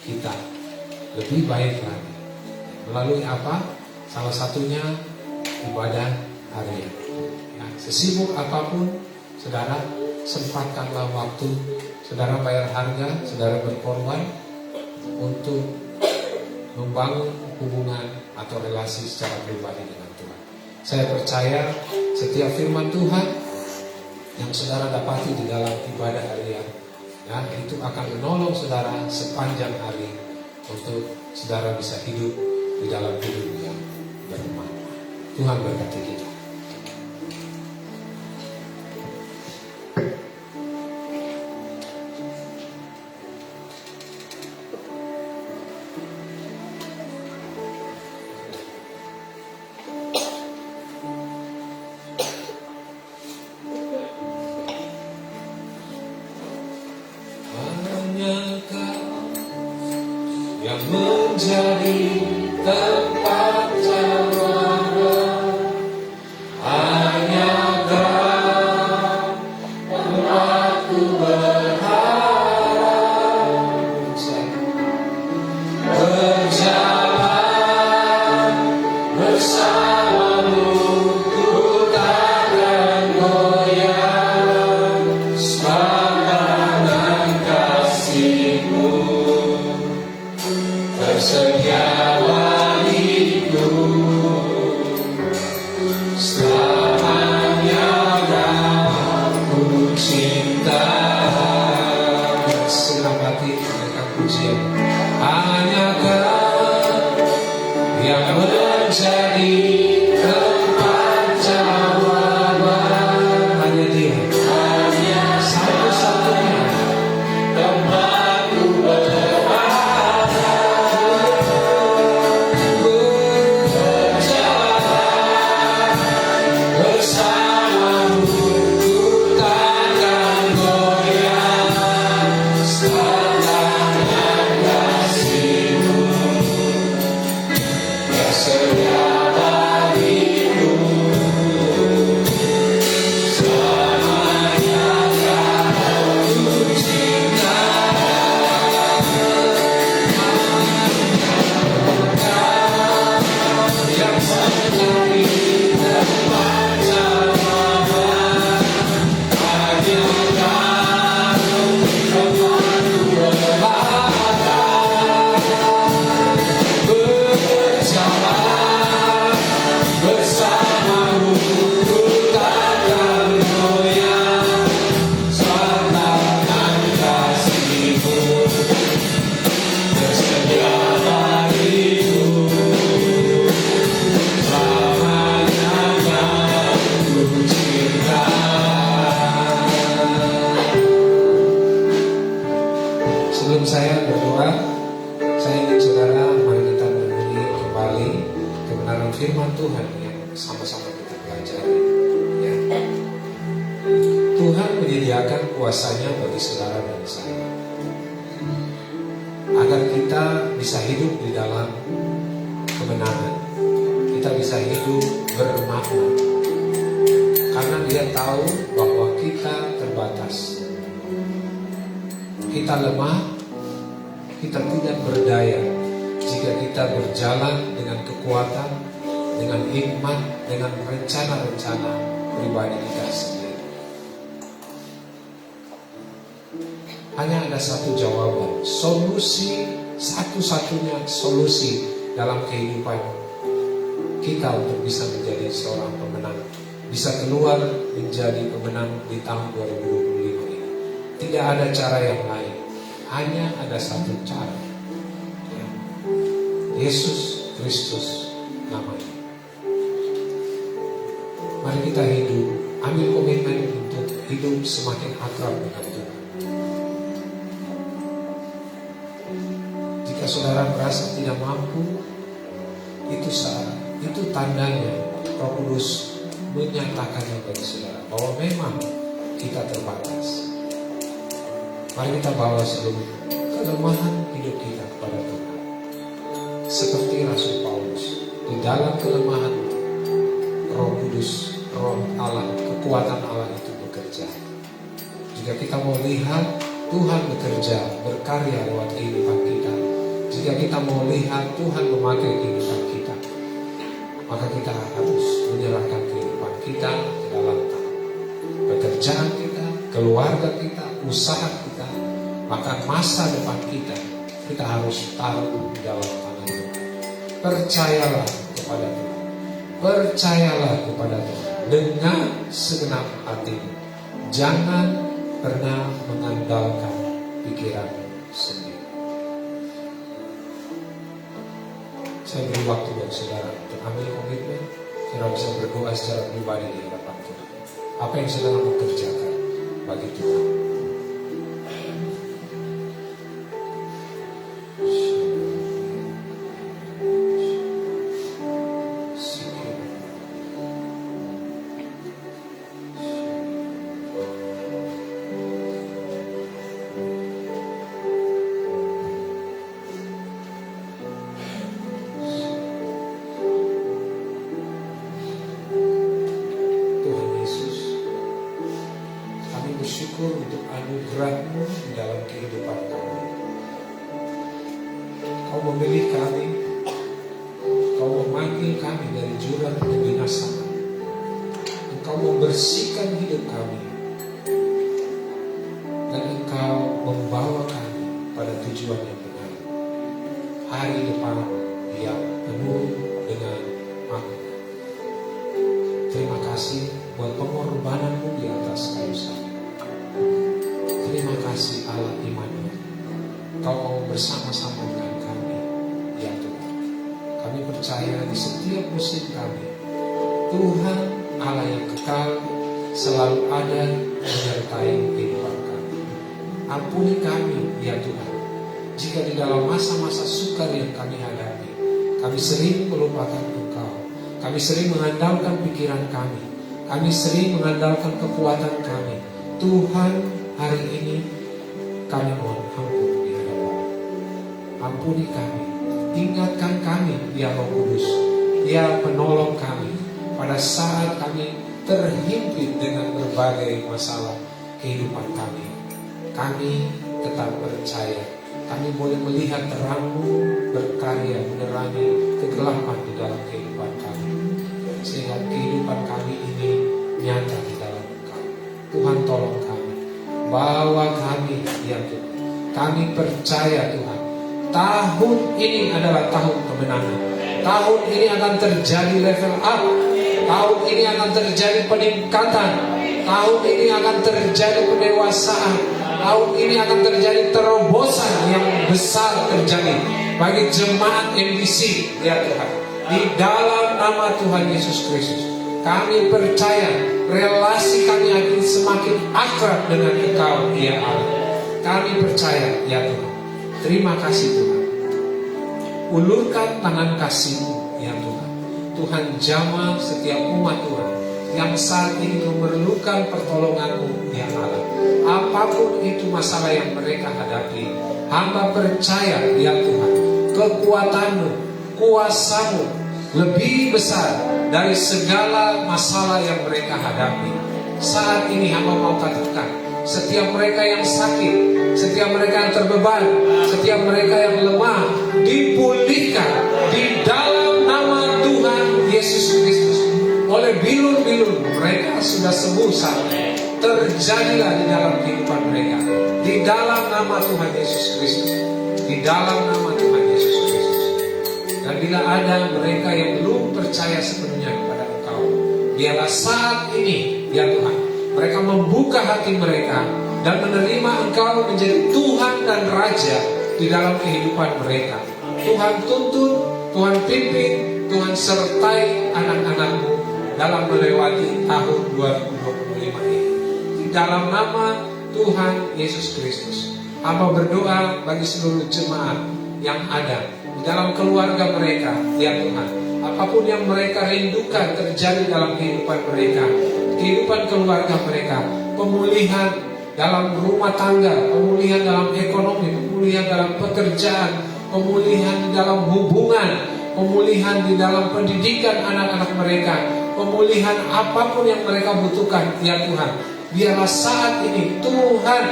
kita lebih baik lagi. Melalui apa? Salah satunya ibadah harian. Ya, sesibuk apapun, saudara, sempatkanlah waktu, saudara bayar harga, saudara berkorban untuk membangun hubungan atau relasi secara pribadi dengan Tuhan. Saya percaya setiap firman Tuhan yang saudara dapati di dalam ibadah harian, ya, itu akan menolong saudara sepanjang hari untuk saudara bisa hidup di dalam hidup yang bermakna. Tuhan berkati kita. Hanya Kau yang menjadi tempat jawaban, hanya Kau tempatku berharap, berjalan bersamamu, ku takkan goyah, sepanjang kasih-Mu tersedia bagiku. Selamanya aku cinta. Senang hati mereka pujian. Hanya Kau yang menjadi tempat jawaban. Hanya Dia, hanya satu-satunya tempatku berharap, berjalan bersamamu, ku takkan goyah, selamanya kasih-Mu tersedia bagiku. Selamanya aku cinta. Yang menjadi tempat jawaban, hanya Kau tempatku berharap, berjalan bersamamu, ku takkan goyah, selamanya kasih-Mu tersedia bagiku. Selamanya aku cinta. Sebelum saya berdoa, saya ingin saudara, mari kita merenungi kembali kebenaran firman Tuhan yang sama-sama kita pelajari. Ya. Tuhan menyediakan kuasanya bagi saudara dan saya, agar kita bisa hidup di dalam kebenaran, kita bisa hidup bermakna, karena Dia tahu bahwa kita terbatas, kita lemah, kita tidak berdaya jika kita berjalan dengan kekuatan, dengan hikmat, dengan rencana-rencana pribadi kita sendiri. Hanya ada satu jawaban, solusi, satu-satunya solusi dalam kehidupan kita untuk bisa menjadi seorang pemenang, bisa keluar menjadi pemenang di tahun 2025 ini. Tidak ada cara yang lain, hanya ada satu cara, Yesus Kristus namanya. Mari kita hidup, ambil komitmen untuk hidup semakin akrab dengan Tuhan. Jika saudara merasa tidak mampu, itu tandanya Roh Kudus menyatakannya bagi saudara bahwa memang kita terbatas. Mari kita bawa seluruh kelemahan hidup kita kepada Tuhan. Seperti Rasul Paulus, di dalam kelemahan Roh Kudus, Roh Allah, kekuatan Allah itu bekerja. Jika kita mau lihat Tuhan bekerja, berkarya lewat kehidupan kita, jika kita mau lihat Tuhan memakai kehidupan kita, maka kita harus menyerahkan kehidupan kita ke dalam tangan. Pekerjaan kita, keluarga kita, usaha kita, bahkan masa depan kita harus taruh di dalam tangan Tuhan. Percayalah kepada Tuhan. Percayalah kepada Tuhan dengan segenap hatimu. Jangan pernah mengandalkan pikiran sendiri. Saya beri waktu buat saudara untuk ambil komitmen. Saudara bisa berdoa secara pribadi di hadapan Tuhan. Apa yang saudara mau kerjakan bagi Tuhan? Bersyukur untuk anugerah-Mu di dalam kehidupan kami. Kau memilih kami, Kau memanggil kami dari jurang kebinasaan. Engkau membersihkan hidup kami, dan Engkau membawa kami pada tujuan yang benar. Hari depan yang penuh dengan makna. Terima kasih buat pengorbanan-Mu di atas kayu salib. Terima kasih Allah Immanuel. Kau mau bersama-sama dengan kami, ya Tuhan. Kami percaya di setiap musim kami, Tuhan Allah yang kekal selalu ada menyertai kehidupan kami. Ampuni kami, ya Tuhan, jika di dalam masa-masa sukar yang kami hadapi, kami sering melupakan Engkau. Kami sering mengandalkan pikiran kami. Kami sering mengandalkan kekuatan kami. Tuhan, hari ini kami mohon ampun di hadapan. Ampuni kami, ingatkan kami, ya Roh Kudus, ya penolong kami pada saat kami terhimpit dengan berbagai masalah kehidupan kami. Kami tetap percaya, kami boleh melihat terang-Mu berkarya menerangi kegelapan di dalam kehidupan kami, sehingga kehidupan kami ini nyata di dalam Engkau. Tuhan, tolong kami, bawa kami, ya Tuhan. Kami percaya Tuhan, tahun ini adalah tahun kemenangan. Tahun ini akan terjadi level up. Tahun ini akan terjadi peningkatan. Tahun ini akan terjadi pendewasaan. Tahun ini akan terjadi terobosan yang besar terjadi bagi jemaat MBC, ya Tuhan. Di dalam nama Tuhan Yesus Kristus, kami percaya relasi kami akan semakin akrab dengan Engkau, ya Allah. Kami percaya, ya Tuhan. Terima kasih Tuhan. Ulurkan tangan kasih-Mu, ya Tuhan. Tuhan, jamah setiap umat Tuhan yang saat ini memerlukan pertolongan-Mu, ya Allah. Apapun itu masalah yang mereka hadapi, hamba percaya, ya Tuhan, kekuatan-Mu, kuasa-Mu lebih besar dari segala masalah yang mereka hadapi. Saat ini hamba mau katakan, setiap mereka yang sakit, setiap mereka yang terbeban, setiap mereka yang lemah, dipulihkan di dalam nama Tuhan Yesus Kristus. Oleh bilur-bilur mereka sudah sembuh saat ini. Terjadilah di dalam kehidupan mereka, di dalam nama Tuhan Yesus Kristus, di dalam nama Tuhan Yesus Kristus. Dan Dan bila ada mereka yang belum percaya sepenuhnya kepada Engkau, biarlah saat ini ya Tuhan, mereka membuka hati mereka dan menerima Engkau menjadi Tuhan dan Raja di dalam kehidupan mereka. Tuhan tuntun, Tuhan pimpin, Tuhan sertai anak-anak-Mu dalam melewati tahun 2025 ini. Di dalam nama Tuhan Yesus Kristus, hamba berdoa bagi seluruh jemaat yang ada di dalam keluarga mereka, ya Tuhan. Apapun yang mereka rindukan terjadi dalam kehidupan mereka, kehidupan keluarga mereka, pemulihan dalam rumah tangga, pemulihan dalam ekonomi, pemulihan dalam pekerjaan, pemulihan di dalam hubungan, pemulihan di dalam pendidikan anak-anak mereka, pemulihan apapun yang mereka butuhkan, ya Tuhan. Biarlah saat ini Tuhan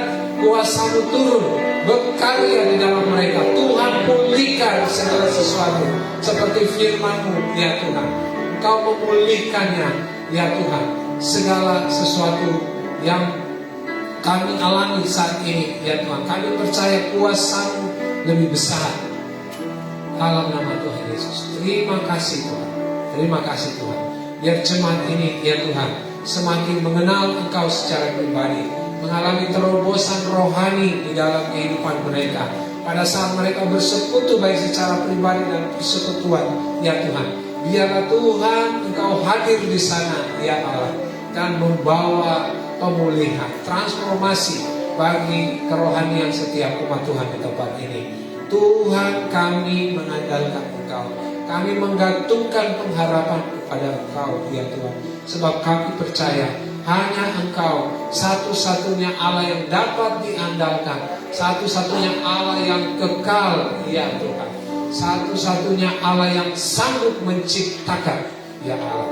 kuasa-Mu turun berkarya di dalam mereka. Tuhan pulihkan segala sesuatu seperti firman-Mu, ya Tuhan. Engkau memulihkannya, ya Tuhan. Segala sesuatu yang kami alami saat ini, ya Tuhan, kami percaya kuasa-Mu lebih besar. Dalam nama Tuhan Yesus, terima kasih Tuhan. Terima kasih Tuhan. Biar jemaat ini, ya Tuhan, semakin mengenal Engkau secara pribadi, mengalami terobosan rohani di dalam kehidupan mereka. Pada saat mereka bersekutu baik secara pribadi dan persekutuan, ya Tuhan, biarlah Tuhan Engkau hadir di sana, ya Allah, dan membawa pemulihan, transformasi bagi kerohanian setiap umat Tuhan di tempat ini. Tuhan, kami mengandalkan Engkau. Kami menggantungkan pengharapan kepada Engkau, ya Tuhan. Sebab kami percaya hanya Engkau satu-satunya Allah yang dapat diandalkan, satu-satunya Allah yang kekal, ya Tuhan. Satu-satunya Allah yang sanggup menciptakan, ya Allah.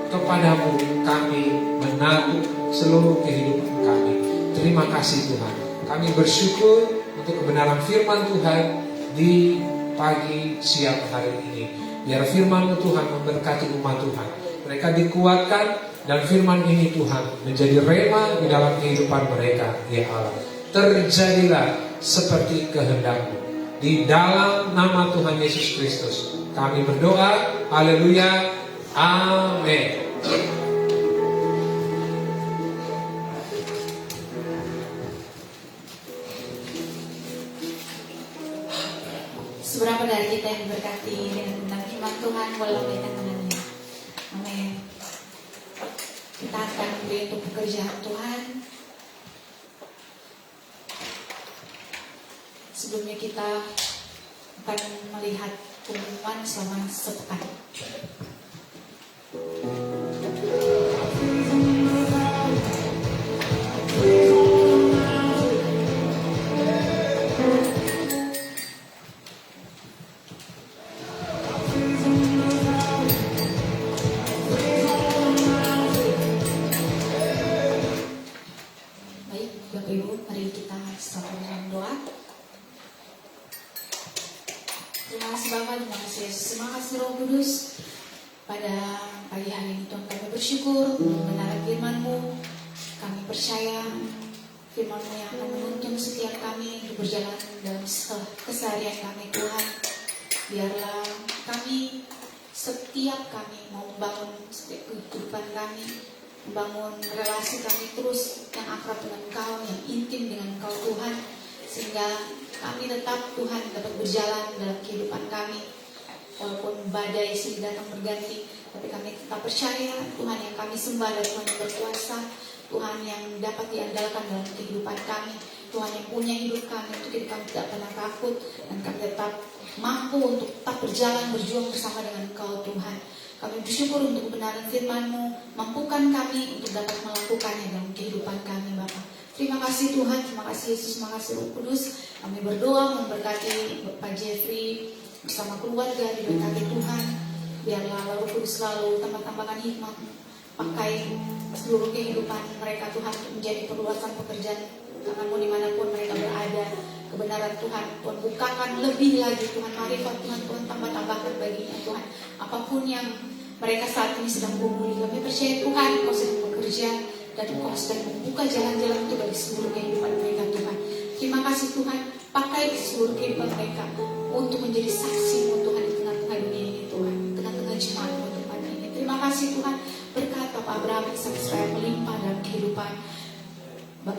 Kepadamu kami menaruh seluruh kehidupan kami. Terima kasih Tuhan. Kami bersyukur untuk kebenaran firman Tuhan di pagi siang hari ini. Biar firman-Mu Tuhan memberkati umat Tuhan. Mereka dikuatkan dan firman ini Tuhan menjadi rema di dalam kehidupan mereka, ya Allah. Terjadilah seperti kehendak-Mu. Di dalam nama Tuhan Yesus Kristus kami berdoa. Haleluya. Amin.
Seberapa dari kita yang diberkati dengan tentang firman Tuhan, walau kita tangannya. Amin. Kita akan beri untuk pekerjaan Tuhan. Sebelumnya kita akan melihat pengumuman selama sepekan. Baik, Bapak Ibu, mari kita sama-sama doa. Terima kasih Bapak, terima kasih Yesus, terima kasih Roh Kudus. Pada pagi hari ini Tuhan, kami bersyukur mendengar firman-Mu. Kami percaya firman-Mu yang akan menuntun setiap kami untuk berjalan dalam keseharian kami Tuhan. Biarlah kami, setiap kami mau membangun setiap kehidupan kami, membangun relasi kami terus yang akrab dengan Engkau, yang intim dengan Engkau Tuhan, sehingga kami tetap Tuhan dapat berjalan dalam kehidupan kami. Walaupun badai silih datang berganti, tapi kami tetap percaya Tuhan yang kami sembah adalah Tuhan yang berkuasa, Tuhan yang dapat diandalkan dalam kehidupan kami, Tuhan yang punya hidup kami, untuk itu kami tidak pernah takut, dan kami tetap mampu untuk tetap berjalan berjuang bersama dengan Engkau Tuhan. Kami bersyukur untuk kebenaran firman-Mu, mampukan kami untuk dapat melakukannya dalam kehidupan kami Bapa. Terima kasih Tuhan, terima kasih Yesus, terima kasih Roh Kudus. Kami berdoa memberkati Bapak Jeffrey bersama keluarga, diberkati Tuhan. Biarlah Roh Kudus selalu tambah-tambahkan hikmat, pakai seluruh kehidupan mereka Tuhan untuk menjadi perluasan pekerjaan tangan-Mu dimanapun mereka berada. Kebenaran Tuhan, Tuhan bukakan lebih lagi Tuhan, marifat Tuhan, Tuhan tambah-tambahkan baginya Tuhan. Apapun yang mereka saat ini sedang gumuli, kami percaya Tuhan Kau sedang bekerja dan Kau sedang membuka jalan-jalan itu bagi seluruh kehidupan mereka Tuhan. Terima kasih Tuhan, pakai seluruh kehidupan mereka untuk menjadi saksi-Mu Tuhan di tengah-tengah dunia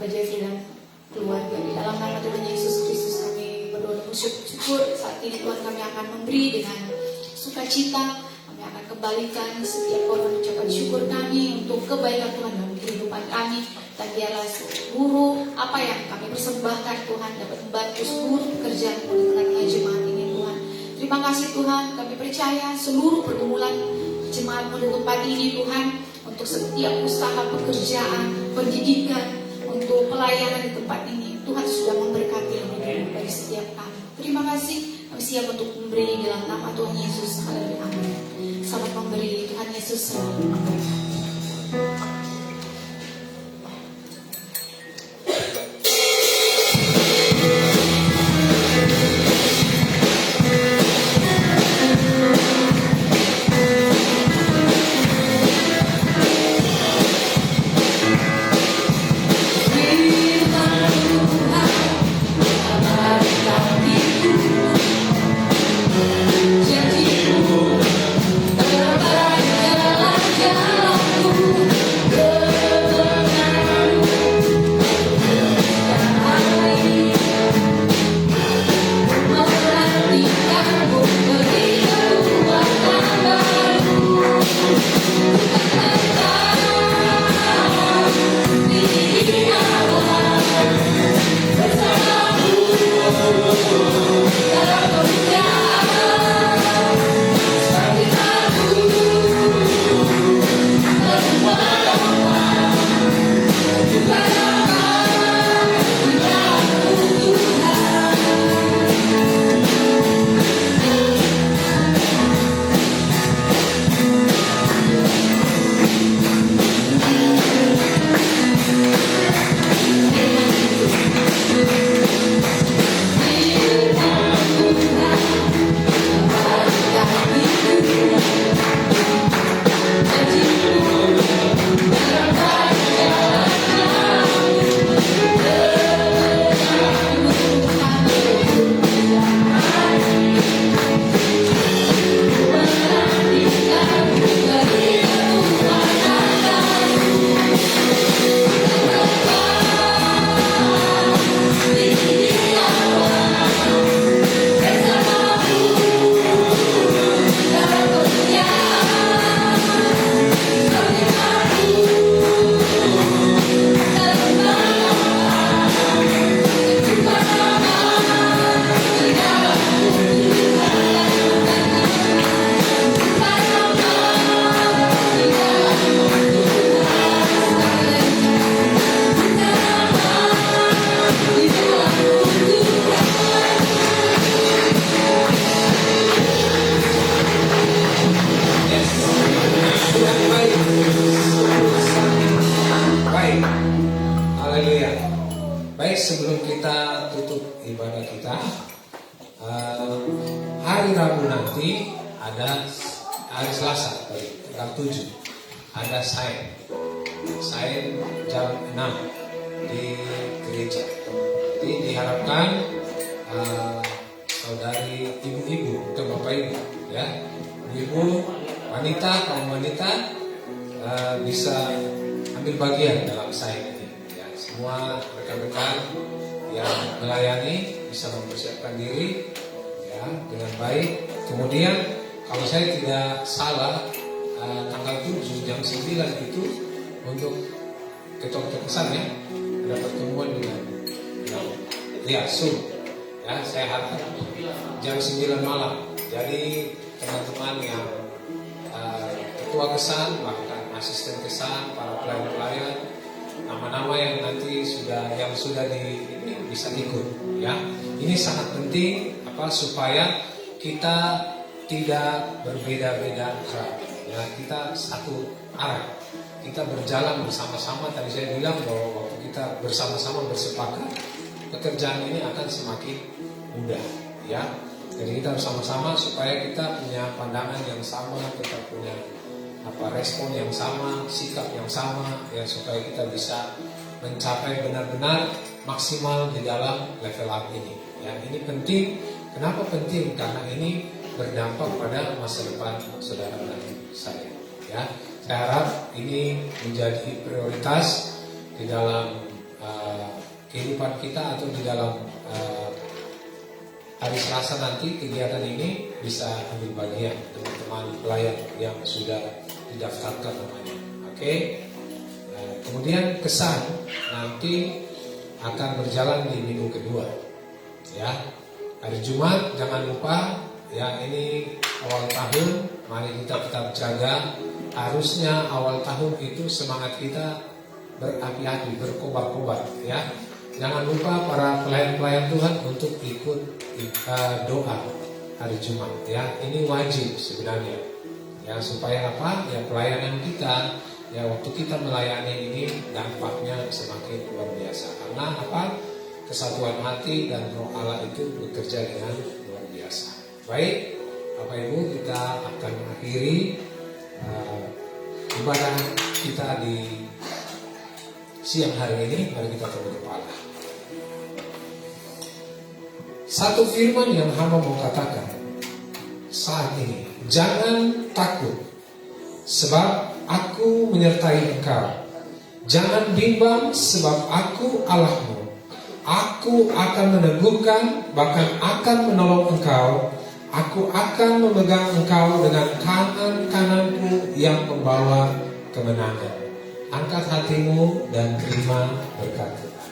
Bapak Jeffrey dan keluarga. Di dalam nama Tuhan Yesus Kristus kami berdoa dan bersyukur. Saat ini Tuhan kami akan memberi dengan sukacita. Kami akan kembalikan setiap korban ucapan syukur kami untuk kebaikan Tuhan dalam kehidupan kami. Dan biarlah seluruh apa yang kami persembahkan Tuhan dapat membantu seluruh pekerjaan di tengah-tengah jemaat ini Tuhan. Terima kasih Tuhan, kami percaya seluruh pergumulan jemaat di tempat ini Tuhan, untuk setiap usaha pekerjaan, pendidikan, untuk pelayanan di tempat ini, Tuhan sudah memberkati lebih bagi setiap kami. Terima kasih, kami siap untuk memberi dalam nama Tuhan Yesus. Haleluya, amin. Selamat memberi, Tuhan Yesus selalu memberkati.
Baik, sebelum kita tutup ibadah kita, hari Rabu nanti ada hari Selasa, tanggal 7 ada sain jam 6 di gereja. Jadi diharapkan saudari ibu-ibu, bukan bapak ibu, ya, ibu wanita, kaum wanita bisa ambil bagian dalam sain ini. Ya, semua rekan-rekan yang melayani bisa mempersiapkan diri ya dengan baik. Kemudian kalau saya tidak salah tanggal 7 jam 9 itu untuk ketua-ketua pesan ya, ada pertemuan dengan Zoom ya, saya harap jam 9 malam. Jadi teman-teman yang ketua kesan, bahkan asisten kesan, para pelayan-pelayan, nama-nama yang nanti sudah bisa ikut ya. Ini sangat penting supaya kita tidak berbeda-beda arah ya, kita satu arah, kita berjalan bersama-sama. Tadi saya bilang bahwa waktu kita bersama-sama bersepakat, pekerjaan ini akan semakin mudah ya. Jadi kita bersama-sama supaya kita punya pandangan yang sama, kita punya respon yang sama, sikap yang sama ya, supaya kita bisa mencapai benar-benar maksimal di dalam level up ini ya. Ini penting. Kenapa penting? Karena ini berdampak pada masa depan saudara dan saya ya. Saya harap ini menjadi prioritas di dalam kehidupan kita atau di dalam hari Selasa nanti kegiatan ini bisa ambil bagian teman-teman pelayan yang sudah didaftarkan namanya. Oke. Kemudian kesan nanti akan berjalan di minggu kedua. Ya. Hari Jumat jangan lupa ya, ini awal tahun, mari kita tetap jaga. Harusnya awal tahun itu semangat kita berapi-api, berkobar-kobar ya. Jangan lupa para pelayan-pelayan Tuhan untuk ikut doa hari Jumat ya. Ini wajib sebenarnya. Ya, supaya apa? Ya, pelayanan kita ya, waktu kita melayani ini dampaknya semakin luar biasa. Karena apa? Kesatuan hati dan roh Allah itu bekerja dengan luar biasa. Baik, Bapak Ibu, kita akan mengakhiri ibadah kita di siang hari ini. Mari kita tunduk kepala. Satu firman yang hamba mau katakan saat ini, jangan takut, sebab aku menyertai engkau. Jangan bimbang, sebab aku Allahmu. Aku akan meneguhkan, bahkan akan menolong engkau. Aku akan memegang engkau dengan tangan kananku yang membawa kemenangan. Angkat hatimu dan terima berkat Tuhan.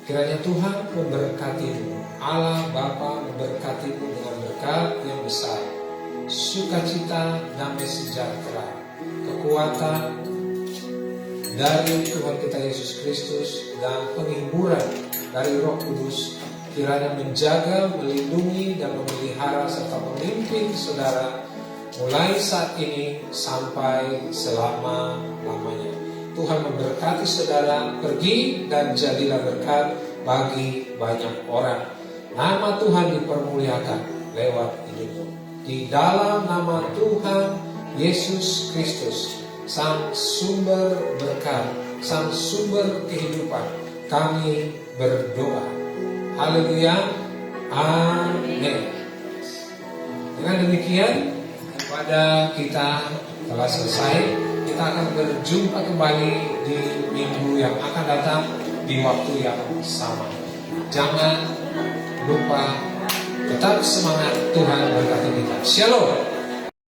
Kiranya Tuhan memberkatimu, Allah Bapa memberkatimu dengan berkat yang besar, sukacita, damai sejahtera, kekuatan dari Tuhan kita Yesus Kristus dan penghiburan dari Roh Kudus. Kiranya menjaga, melindungi dan memelihara serta memimpin saudara mulai saat ini sampai selama-lamanya. Tuhan memberkati saudara, pergi dan jadilah berkat bagi banyak orang. Nama Tuhan dipermuliakan lewat hidupmu. Di dalam nama Tuhan Yesus Kristus, Sang Sumber berkat, Sang Sumber kehidupan, kami berdoa. Haleluya, amin. Dengan demikian, pada kita telah selesai. Kita akan berjumpa kembali di minggu yang akan datang di waktu yang sama. Jangan lupa tetap semangat, Tuhan berkati kita. Shalom.